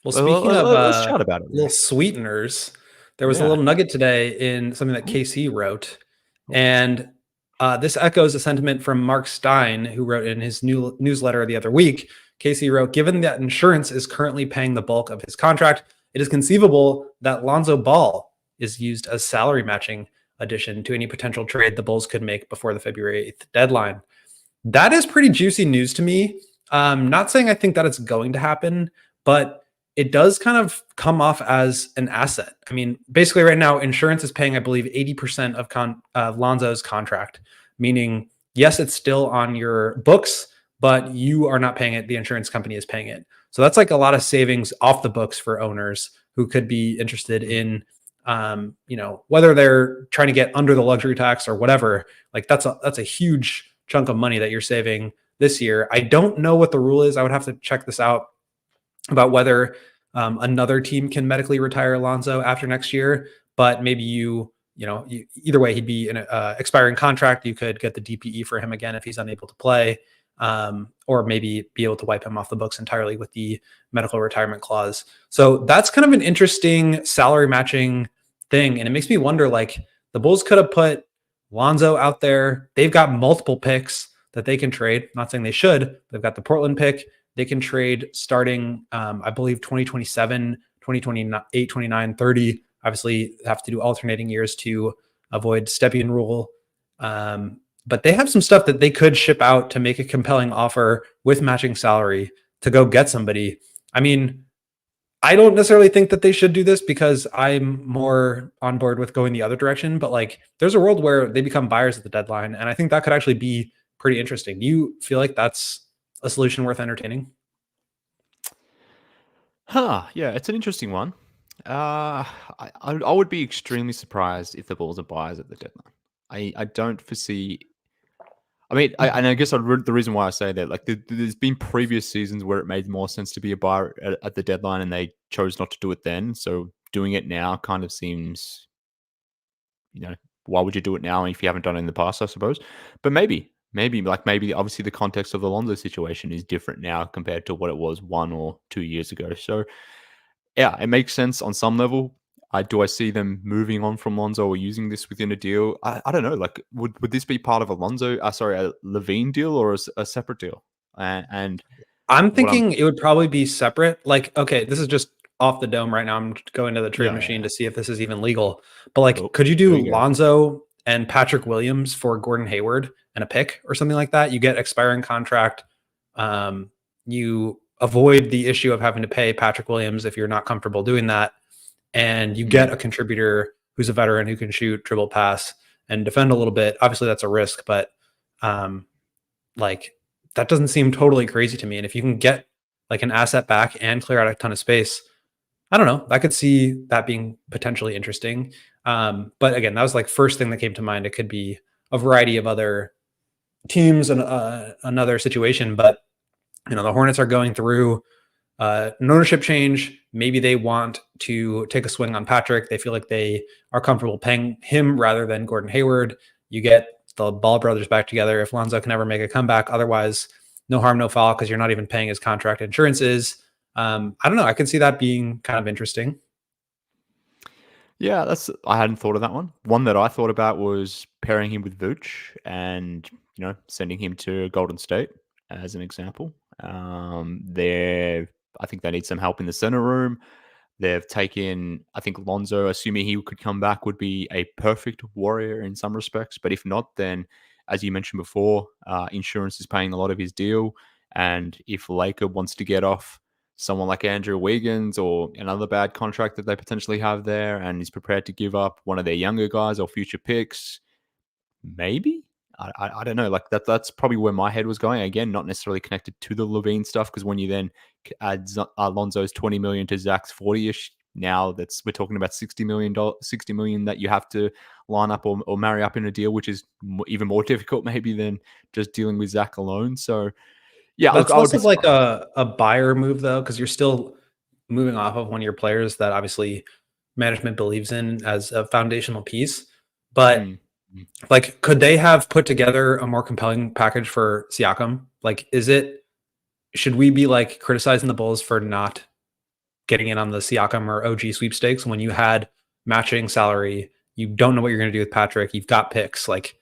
Well, speaking of let's chat about it. Little sweeteners, there was a little nugget today in something that KC wrote. And this echoes a sentiment from Mark Stein, who wrote in his new newsletter the other week. KC wrote, given that insurance is currently paying the bulk of his contract, it is conceivable that Lonzo Ball is used as salary matching addition to any potential trade the Bulls could make before the February 8th deadline. That is pretty juicy news to me. Not saying I think that it's going to happen, but it does kind of come off as an asset. I mean, basically right now, insurance is paying, I believe, 80% of Lonzo's contract, meaning, yes, it's still on your books, but you are not paying it. The insurance company is paying it. So that's like a lot of savings off the books for owners who could be interested in, whether they're trying to get under the luxury tax or whatever. Like that's a huge chunk of money that you're saving this year. I don't know what the rule is. I would have to check this out about whether another team can medically retire Lonzo after next year, but maybe either way, he'd be in an expiring contract. You could get the DPE for him again if he's unable to play, or maybe be able to wipe him off the books entirely with the medical retirement clause. So that's kind of an interesting salary matching thing. And it makes me wonder, like, the Bulls could have put Lonzo out there. They've got multiple picks that they can trade. I'm not saying they should. They've got the Portland pick. They can trade starting, I believe, 2027, 2028, 29, 30. Obviously, have to do alternating years to avoid Stepien rule. But they have some stuff that they could ship out to make a compelling offer with matching salary to go get somebody. I mean, I don't necessarily think that they should do this because I'm more on board with going the other direction. But like, there's a world where they become buyers at the deadline. And I think that could actually be pretty interesting. Do you feel like that's a solution worth entertaining? Yeah, it's an interesting one. I would be extremely surprised if the Bulls are buyers at the deadline. I don't foresee. I mean, I guess the reason why I say that, like, there's been previous seasons where it made more sense to be a buyer at the deadline, and they chose not to do it then. So doing it now kind of seems, why would you do it now if you haven't done it in the past? I suppose, but maybe obviously the context of the Lonzo situation is different now compared to what it was 1 or 2 years ago. So yeah, it makes sense on some level. Do I see them moving on from Lonzo or using this within a deal? I don't know. Like, would this be part of a a LaVine deal or a separate deal? And I'm what I'm thinking it would probably be separate. Like, okay, this is just off the dome right now. I'm going to the trade yeah, machine to see if this is even legal. But like, oh, could you there do you go. Lonzo and Patrick Williams for Gordon Hayward and a pick or something like that? You get expiring contract. You avoid the issue of having to pay Patrick Williams if you're not comfortable doing that. And you get a contributor who's a veteran who can shoot, dribble, pass, and defend a little bit. Obviously, that's a risk, but like that doesn't seem totally crazy to me. And if you can get like an asset back and clear out a ton of space, I don't know. I could see that being potentially interesting. But again, that was like first thing that came to mind. It could be a variety of other teams and another situation. But you know, the Hornets are going through an ownership change. Maybe they want to take a swing on Patrick. They feel like they are comfortable paying him rather than Gordon Hayward. You get the Ball brothers back together if Lonzo can ever make a comeback. Otherwise, no harm, no foul, because you're not even paying his contract insurances. I don't know. I can see that being kind of interesting. Yeah, I hadn't thought of that one. One that I thought about was pairing him with Vooch and sending him to Golden State as an example. I think they need some help in the center room. They've taken, I think Lonzo, assuming he could come back, would be a perfect warrior in some respects. But if not, then as you mentioned before, insurance is paying a lot of his deal. And if Laker wants to get off someone like Andrew Wiggins or another bad contract that they potentially have there and is prepared to give up one of their younger guys or future picks, maybe. I don't know. Like that's probably where my head was going. Again, not necessarily connected to the LaVine stuff, because when you then add Lonzo's 20 million to Zach's 40-ish, now we're talking about $60 million that you have to line up or marry up in a deal, which is even more difficult maybe than just dealing with Zach alone. So yeah, That's look, I would less be of like surprised. a buyer move though, because you're still moving off of one of your players that obviously management believes in as a foundational piece. But Mm, mm. like, could they have put together a more compelling package for Siakam? Like, should we be like criticizing the Bulls for not getting in on the Siakam or OG sweepstakes when you had matching salary? You don't know what you're going to do with Patrick. You've got picks. Like,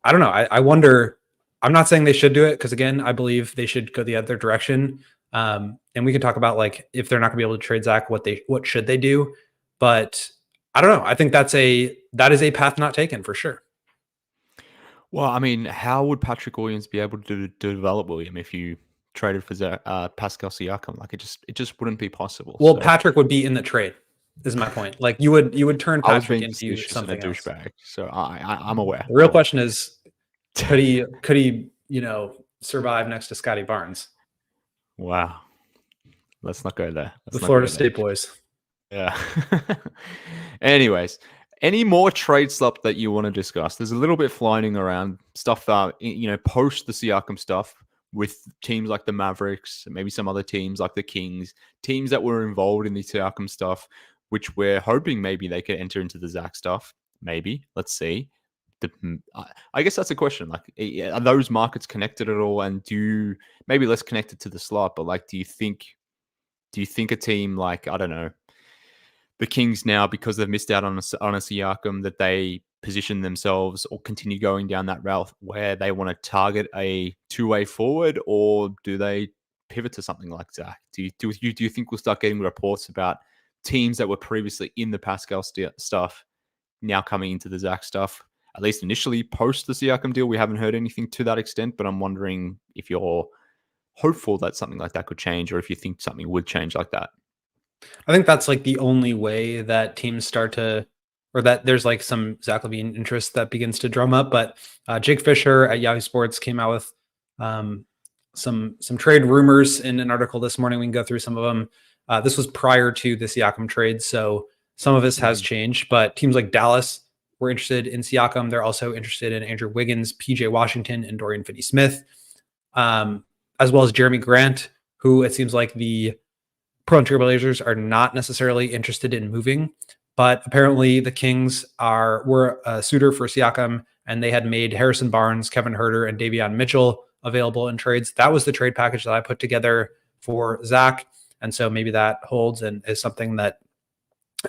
I don't know. I wonder. I'm not saying they should do it, because again, I believe they should go the other direction. And we can talk about like if they're not going to be able to trade Zach, what should they do? But I don't know. I think that is a path not taken for sure. Well, I mean, how would Patrick Williams be able to develop William if you traded for Pascal Siakam? Like it just wouldn't be possible. Well, So Patrick would be in the trade, is my point. Like you would turn I was Patrick being into facetious and a something else. douchebag. So I'm aware. The real question is, could he survive next to Scotty Barnes? Wow. Let's not go there. The Florida State boys. Yeah. Anyways, any more trade stuff that you want to discuss? There's a little bit flying around stuff that post the Siakam stuff with teams like the Mavericks, and maybe some other teams like the Kings, teams that were involved in the Siakam stuff, which we're hoping maybe they could enter into the Zach stuff. Maybe. Let's see. I guess that's a question. Like, are those markets connected at all? And maybe less connected to the slot, but like, do you think a team like, I don't know, the Kings now, because they've missed out on a Siakam, that they position themselves or continue going down that route where they want to target a two-way forward, or do they pivot to something like Zach? Do you think we'll start getting reports about teams that were previously in the Pascal stuff now coming into the Zach stuff? At least initially, post the Siakam deal, we haven't heard anything to that extent, but I'm wondering if you're hopeful that something like that could change, or if you think something would change like that. I think that's like the only way that teams start to, or that there's like some Zach LaVine interest that begins to drum up. But Jake Fisher at Yahoo Sports came out with some trade rumors in an article this morning. We can go through some of them. This was prior to the Siakam trade, so some of this has changed. But teams like Dallas were interested in Siakam. They're also interested in Andrew Wiggins, PJ Washington, and Dorian Finney-Smith, as well as Jeremy Grant, who it seems like the Portland Trail Blazers are not necessarily interested in moving, but apparently the Kings were a suitor for Siakam, and they had made Harrison Barnes, Kevin Huerter, and Davion Mitchell available in trades. That was the trade package that I put together for Zach. And so maybe that holds and is something that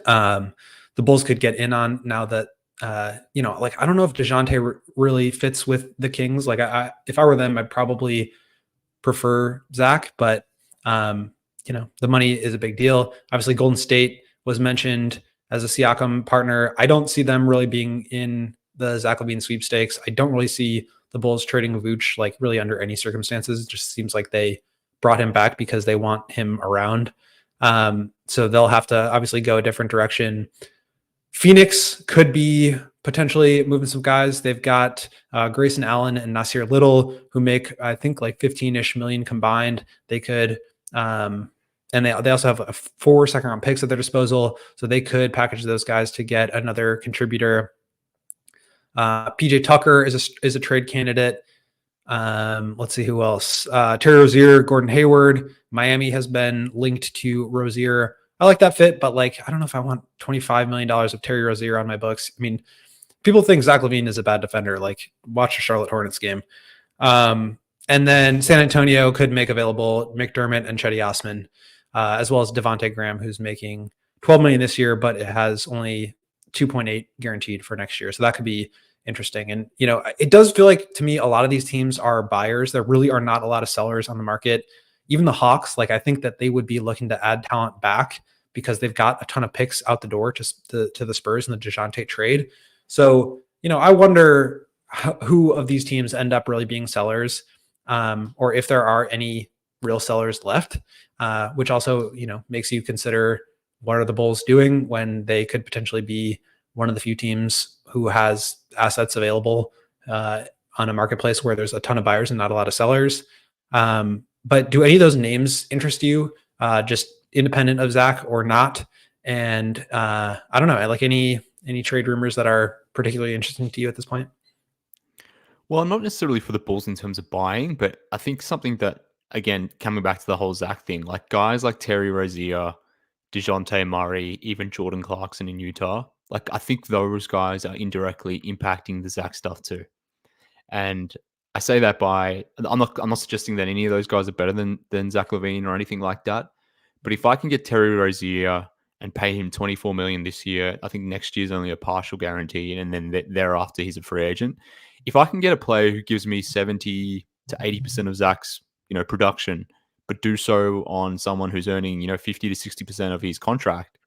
the Bulls could get in on now that, like, I don't know if DeJounte really fits with the Kings. Like, if I were them, I'd probably prefer Zach, but, the money is a big deal. Obviously, Golden State was mentioned as a Siakam partner. I don't see them really being in the Zach LaVine sweepstakes. I don't really see the Bulls trading Vooch, like, really under any circumstances. It just seems like they brought him back because they want him around. So they'll have to obviously go a different direction. Phoenix could be potentially moving some guys. They've got Grayson Allen and Nasir Little, who make, I think, like 15-ish million combined. They could, and they also have 4 second-round picks at their disposal, so they could package those guys to get another contributor. PJ Tucker is a trade candidate. Let's see who else. Terry Rozier, Gordon Hayward. Miami has been linked to Rozier. I like that fit, but like, I don't know if I want $25 million of Terry Rozier on my books. I mean, people think Zach LaVine is a bad defender. Like, watch the Charlotte Hornets game. And then San Antonio could make available McDermott and Chetty Osman, as well as Devontae Graham, who's making $12 million this year, but it has only 2.8 guaranteed for next year. So that could be interesting. And, it does feel like, to me, a lot of these teams are buyers. There really are not a lot of sellers on the market. Even the Hawks, like, I think that they would be looking to add talent back because they've got a ton of picks out the door to the Spurs in the DeJounte trade. So, I wonder who of these teams end up really being sellers, or if there are any real sellers left, which also, makes you consider, what are the Bulls doing when they could potentially be one of the few teams who has assets available on a marketplace where there's a ton of buyers and not a lot of sellers. But do any of those names interest you, just independent of Zach or not? And I don't know, like, any trade rumors that are particularly interesting to you at this point? Well, not necessarily for the Bulls in terms of buying, but I think something that, again, coming back to the whole Zach thing, like guys like Terry Rozier, DeJounte Murray, even Jordan Clarkson in Utah, like, I think those guys are indirectly impacting the Zach stuff too. And I say that I'm not suggesting that any of those guys are better than Zach LaVine or anything like that. But if I can get Terry Rozier and pay him $24 million this year, I think next year's only a partial guarantee, and then thereafter he's a free agent. If I can get a player who gives me 70 to 80% of Zach's production, but do so on someone who's earning 50 to 60% of his contract,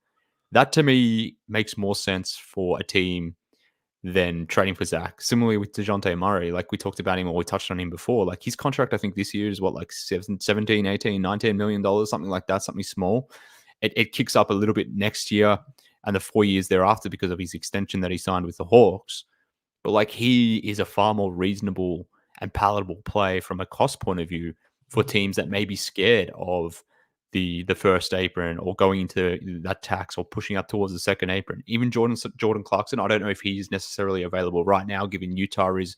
that to me makes more sense for a team than trading for Zach. Similarly with DeJounte Murray, like we talked about him, or we touched on him before, like his contract, I think this year is what, like 17, 18, $19 million, something like that, something small. It kicks up a little bit next year and the 4 years thereafter because of his extension that he signed with the Hawks. But like, he is a far more reasonable and palatable play from a cost point of view for teams that may be scared of the first apron or going into that tax or pushing up towards the second apron. Even Jordan Clarkson, I don't know if he's necessarily available right now, given Utah is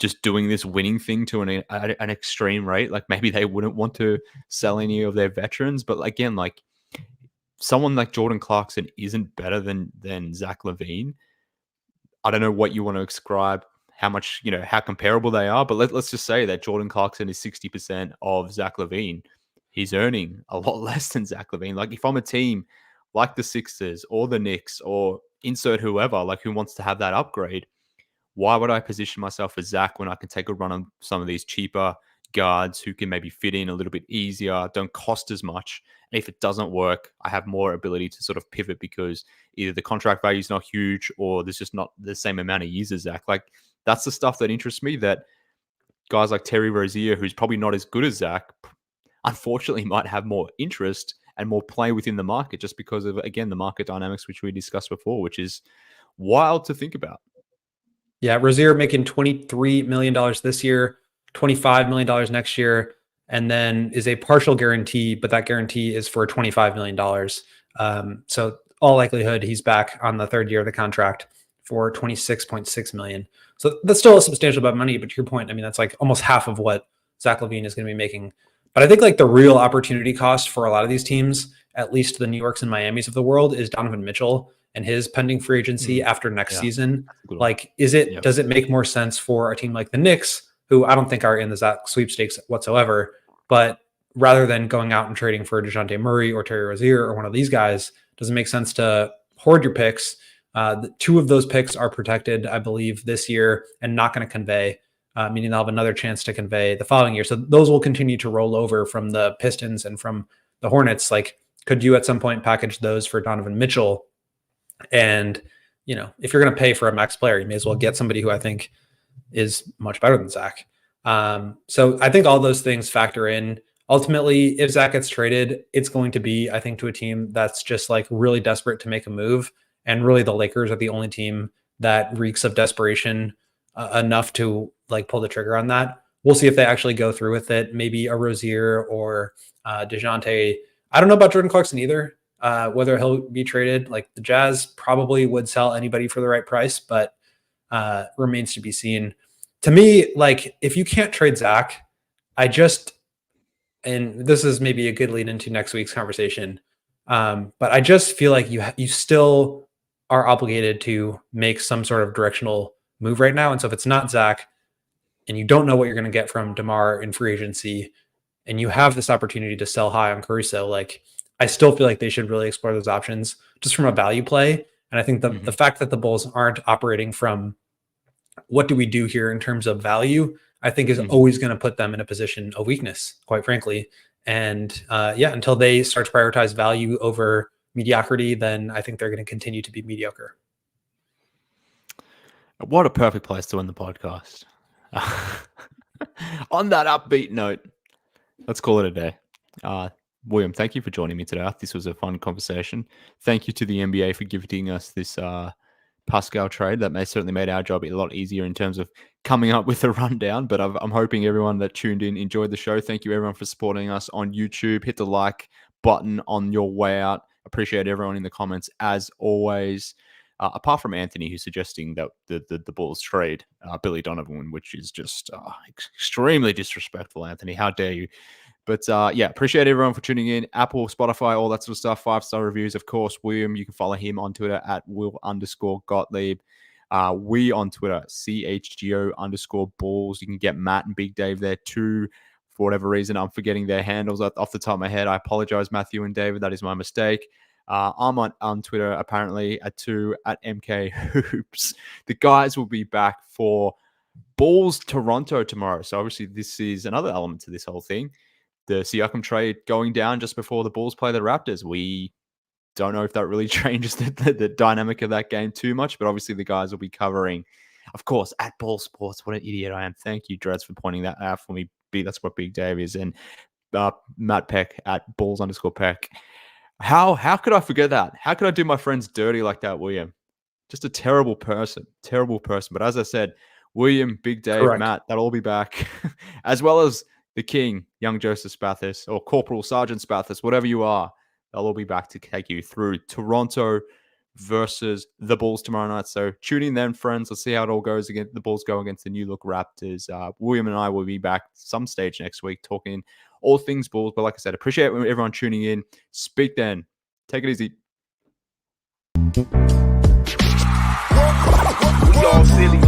just doing this winning thing to an extreme rate. Like, maybe they wouldn't want to sell any of their veterans. But again, like, someone like Jordan Clarkson isn't better than Zach LaVine. I don't know what you want to ascribe, how much, how comparable they are, but let's just say that Jordan Clarkson is 60% of Zach LaVine. He's earning a lot less than Zach LaVine. Like, if I'm a team like the Sixers or the Knicks or insert whoever, like, who wants to have that upgrade, why would I position myself as Zach when I can take a run on some of these cheaper guards who can maybe fit in a little bit easier, don't cost as much? And if it doesn't work, I have more ability to sort of pivot because either the contract value is not huge or there's just not the same amount of years as Zach. Like, that's the stuff that interests me, that guys like Terry Rozier, who's probably not as good as Zach, unfortunately might have more interest and more play within the market just because of, again, the market dynamics, which we discussed before, which is wild to think about. Yeah, Rozier making $23 million this year, $25 million next year, and then is a partial guarantee, but that guarantee is for $25 million. So all likelihood, he's back on the third year of the contract for $26.6 million. So that's still a substantial amount of money, but to your point, I mean, that's like almost half of what Zach LaVine is going to be making. But I think like the real opportunity cost for a lot of these teams, at least the New Yorks and Miamis of the world, is Donovan Mitchell and his pending free agency after next season. Like, does it make more sense for a team like the Knicks, who I don't think are in the Zach sweepstakes whatsoever, but rather than going out and trading for DeJounte Murray or Terry Rozier or one of these guys, does it make sense to hoard your picks? Two of those picks are protected, I believe, this year and not going to convey, meaning they'll have another chance to convey the following year. So those will continue to roll over from the Pistons and from the Hornets. Like, could you at some point package those for Donovan Mitchell? And, if you're going to pay for a max player, you may as well get somebody who I think is much better than Zach. So I think all those things factor in. Ultimately, if Zach gets traded, it's going to be, I think, to a team that's just like really desperate to make a move. And really the Lakers are the only team that reeks of desperation enough to like pull the trigger on that. We'll see if they actually go through with it. Maybe a Rozier or DeJounte. I don't know about Jordan Clarkson either, whether he'll be traded. Like the Jazz probably would sell anybody for the right price, but remains to be seen. To me, like if you can't trade Zach, and this is maybe a good lead into next week's conversation, but I just feel like you still are obligated to make some sort of directional move right now. And so if it's not Zach and you don't know what you're going to get from DeMar in free agency and you have this opportunity to sell high on Caruso, like I still feel like they should really explore those options just from a value play. And I think the fact that the Bulls aren't operating from what do we do here in terms of value, I think is always going to put them in a position of weakness, quite frankly. And until they start to prioritize value over mediocrity, then I think they're going to continue to be mediocre. What a perfect place to end the podcast. On that upbeat note, let's call it a day. William, thank you for joining me today. This was a fun conversation. Thank you to the NBA for gifting us this Pascal trade. That certainly made our job a lot easier in terms of coming up with a rundown, but I'm hoping everyone that tuned in enjoyed the show. Thank you everyone for supporting us on YouTube. Hit the like button on your way out. Appreciate everyone in the comments as always. Apart from Anthony, who's suggesting that the Bulls trade Billy Donovan, which is just extremely disrespectful, Anthony. How dare you? But appreciate everyone for tuning in. Apple, Spotify, all that sort of stuff. 5-star reviews, of course. William, you can follow him on Twitter at Will_Gottlieb. We on Twitter, CHGO _Bulls. You can get Matt and Big Dave there too. For whatever reason, I'm forgetting their handles off the top of my head. I apologize, Matthew and David. That is my mistake. I'm on Twitter, apparently, at MK Hoops. The guys will be back for Bulls Toronto tomorrow. So obviously this is another element to this whole thing. The Siakam trade going down just before the Bulls play the Raptors. We don't know if that really changes the dynamic of that game too much, but obviously the guys will be covering, of course, at Ball Sports. What an idiot I am. Thank you, Dreads, for pointing that out for me. That's what Big Dave is. And Matt Peck at Bulls_Peck. How could I forget that? How could I do my friends dirty like that, William? Just a terrible person. But as I said, William, Big Dave, correct. Matt, they'll all be back, as well as the King, young Joseph Spathis, or Corporal Sergeant Spathis, whatever you are. They'll all be back to take you through Toronto versus the Bulls tomorrow night. So tune in then, friends. Let's see how it all goes. Again, the Bulls go against the new look Raptors. William and I will be back some stage next week talking all things Bulls. But like I said, appreciate everyone tuning in. Speak then. Take it easy. We all silly.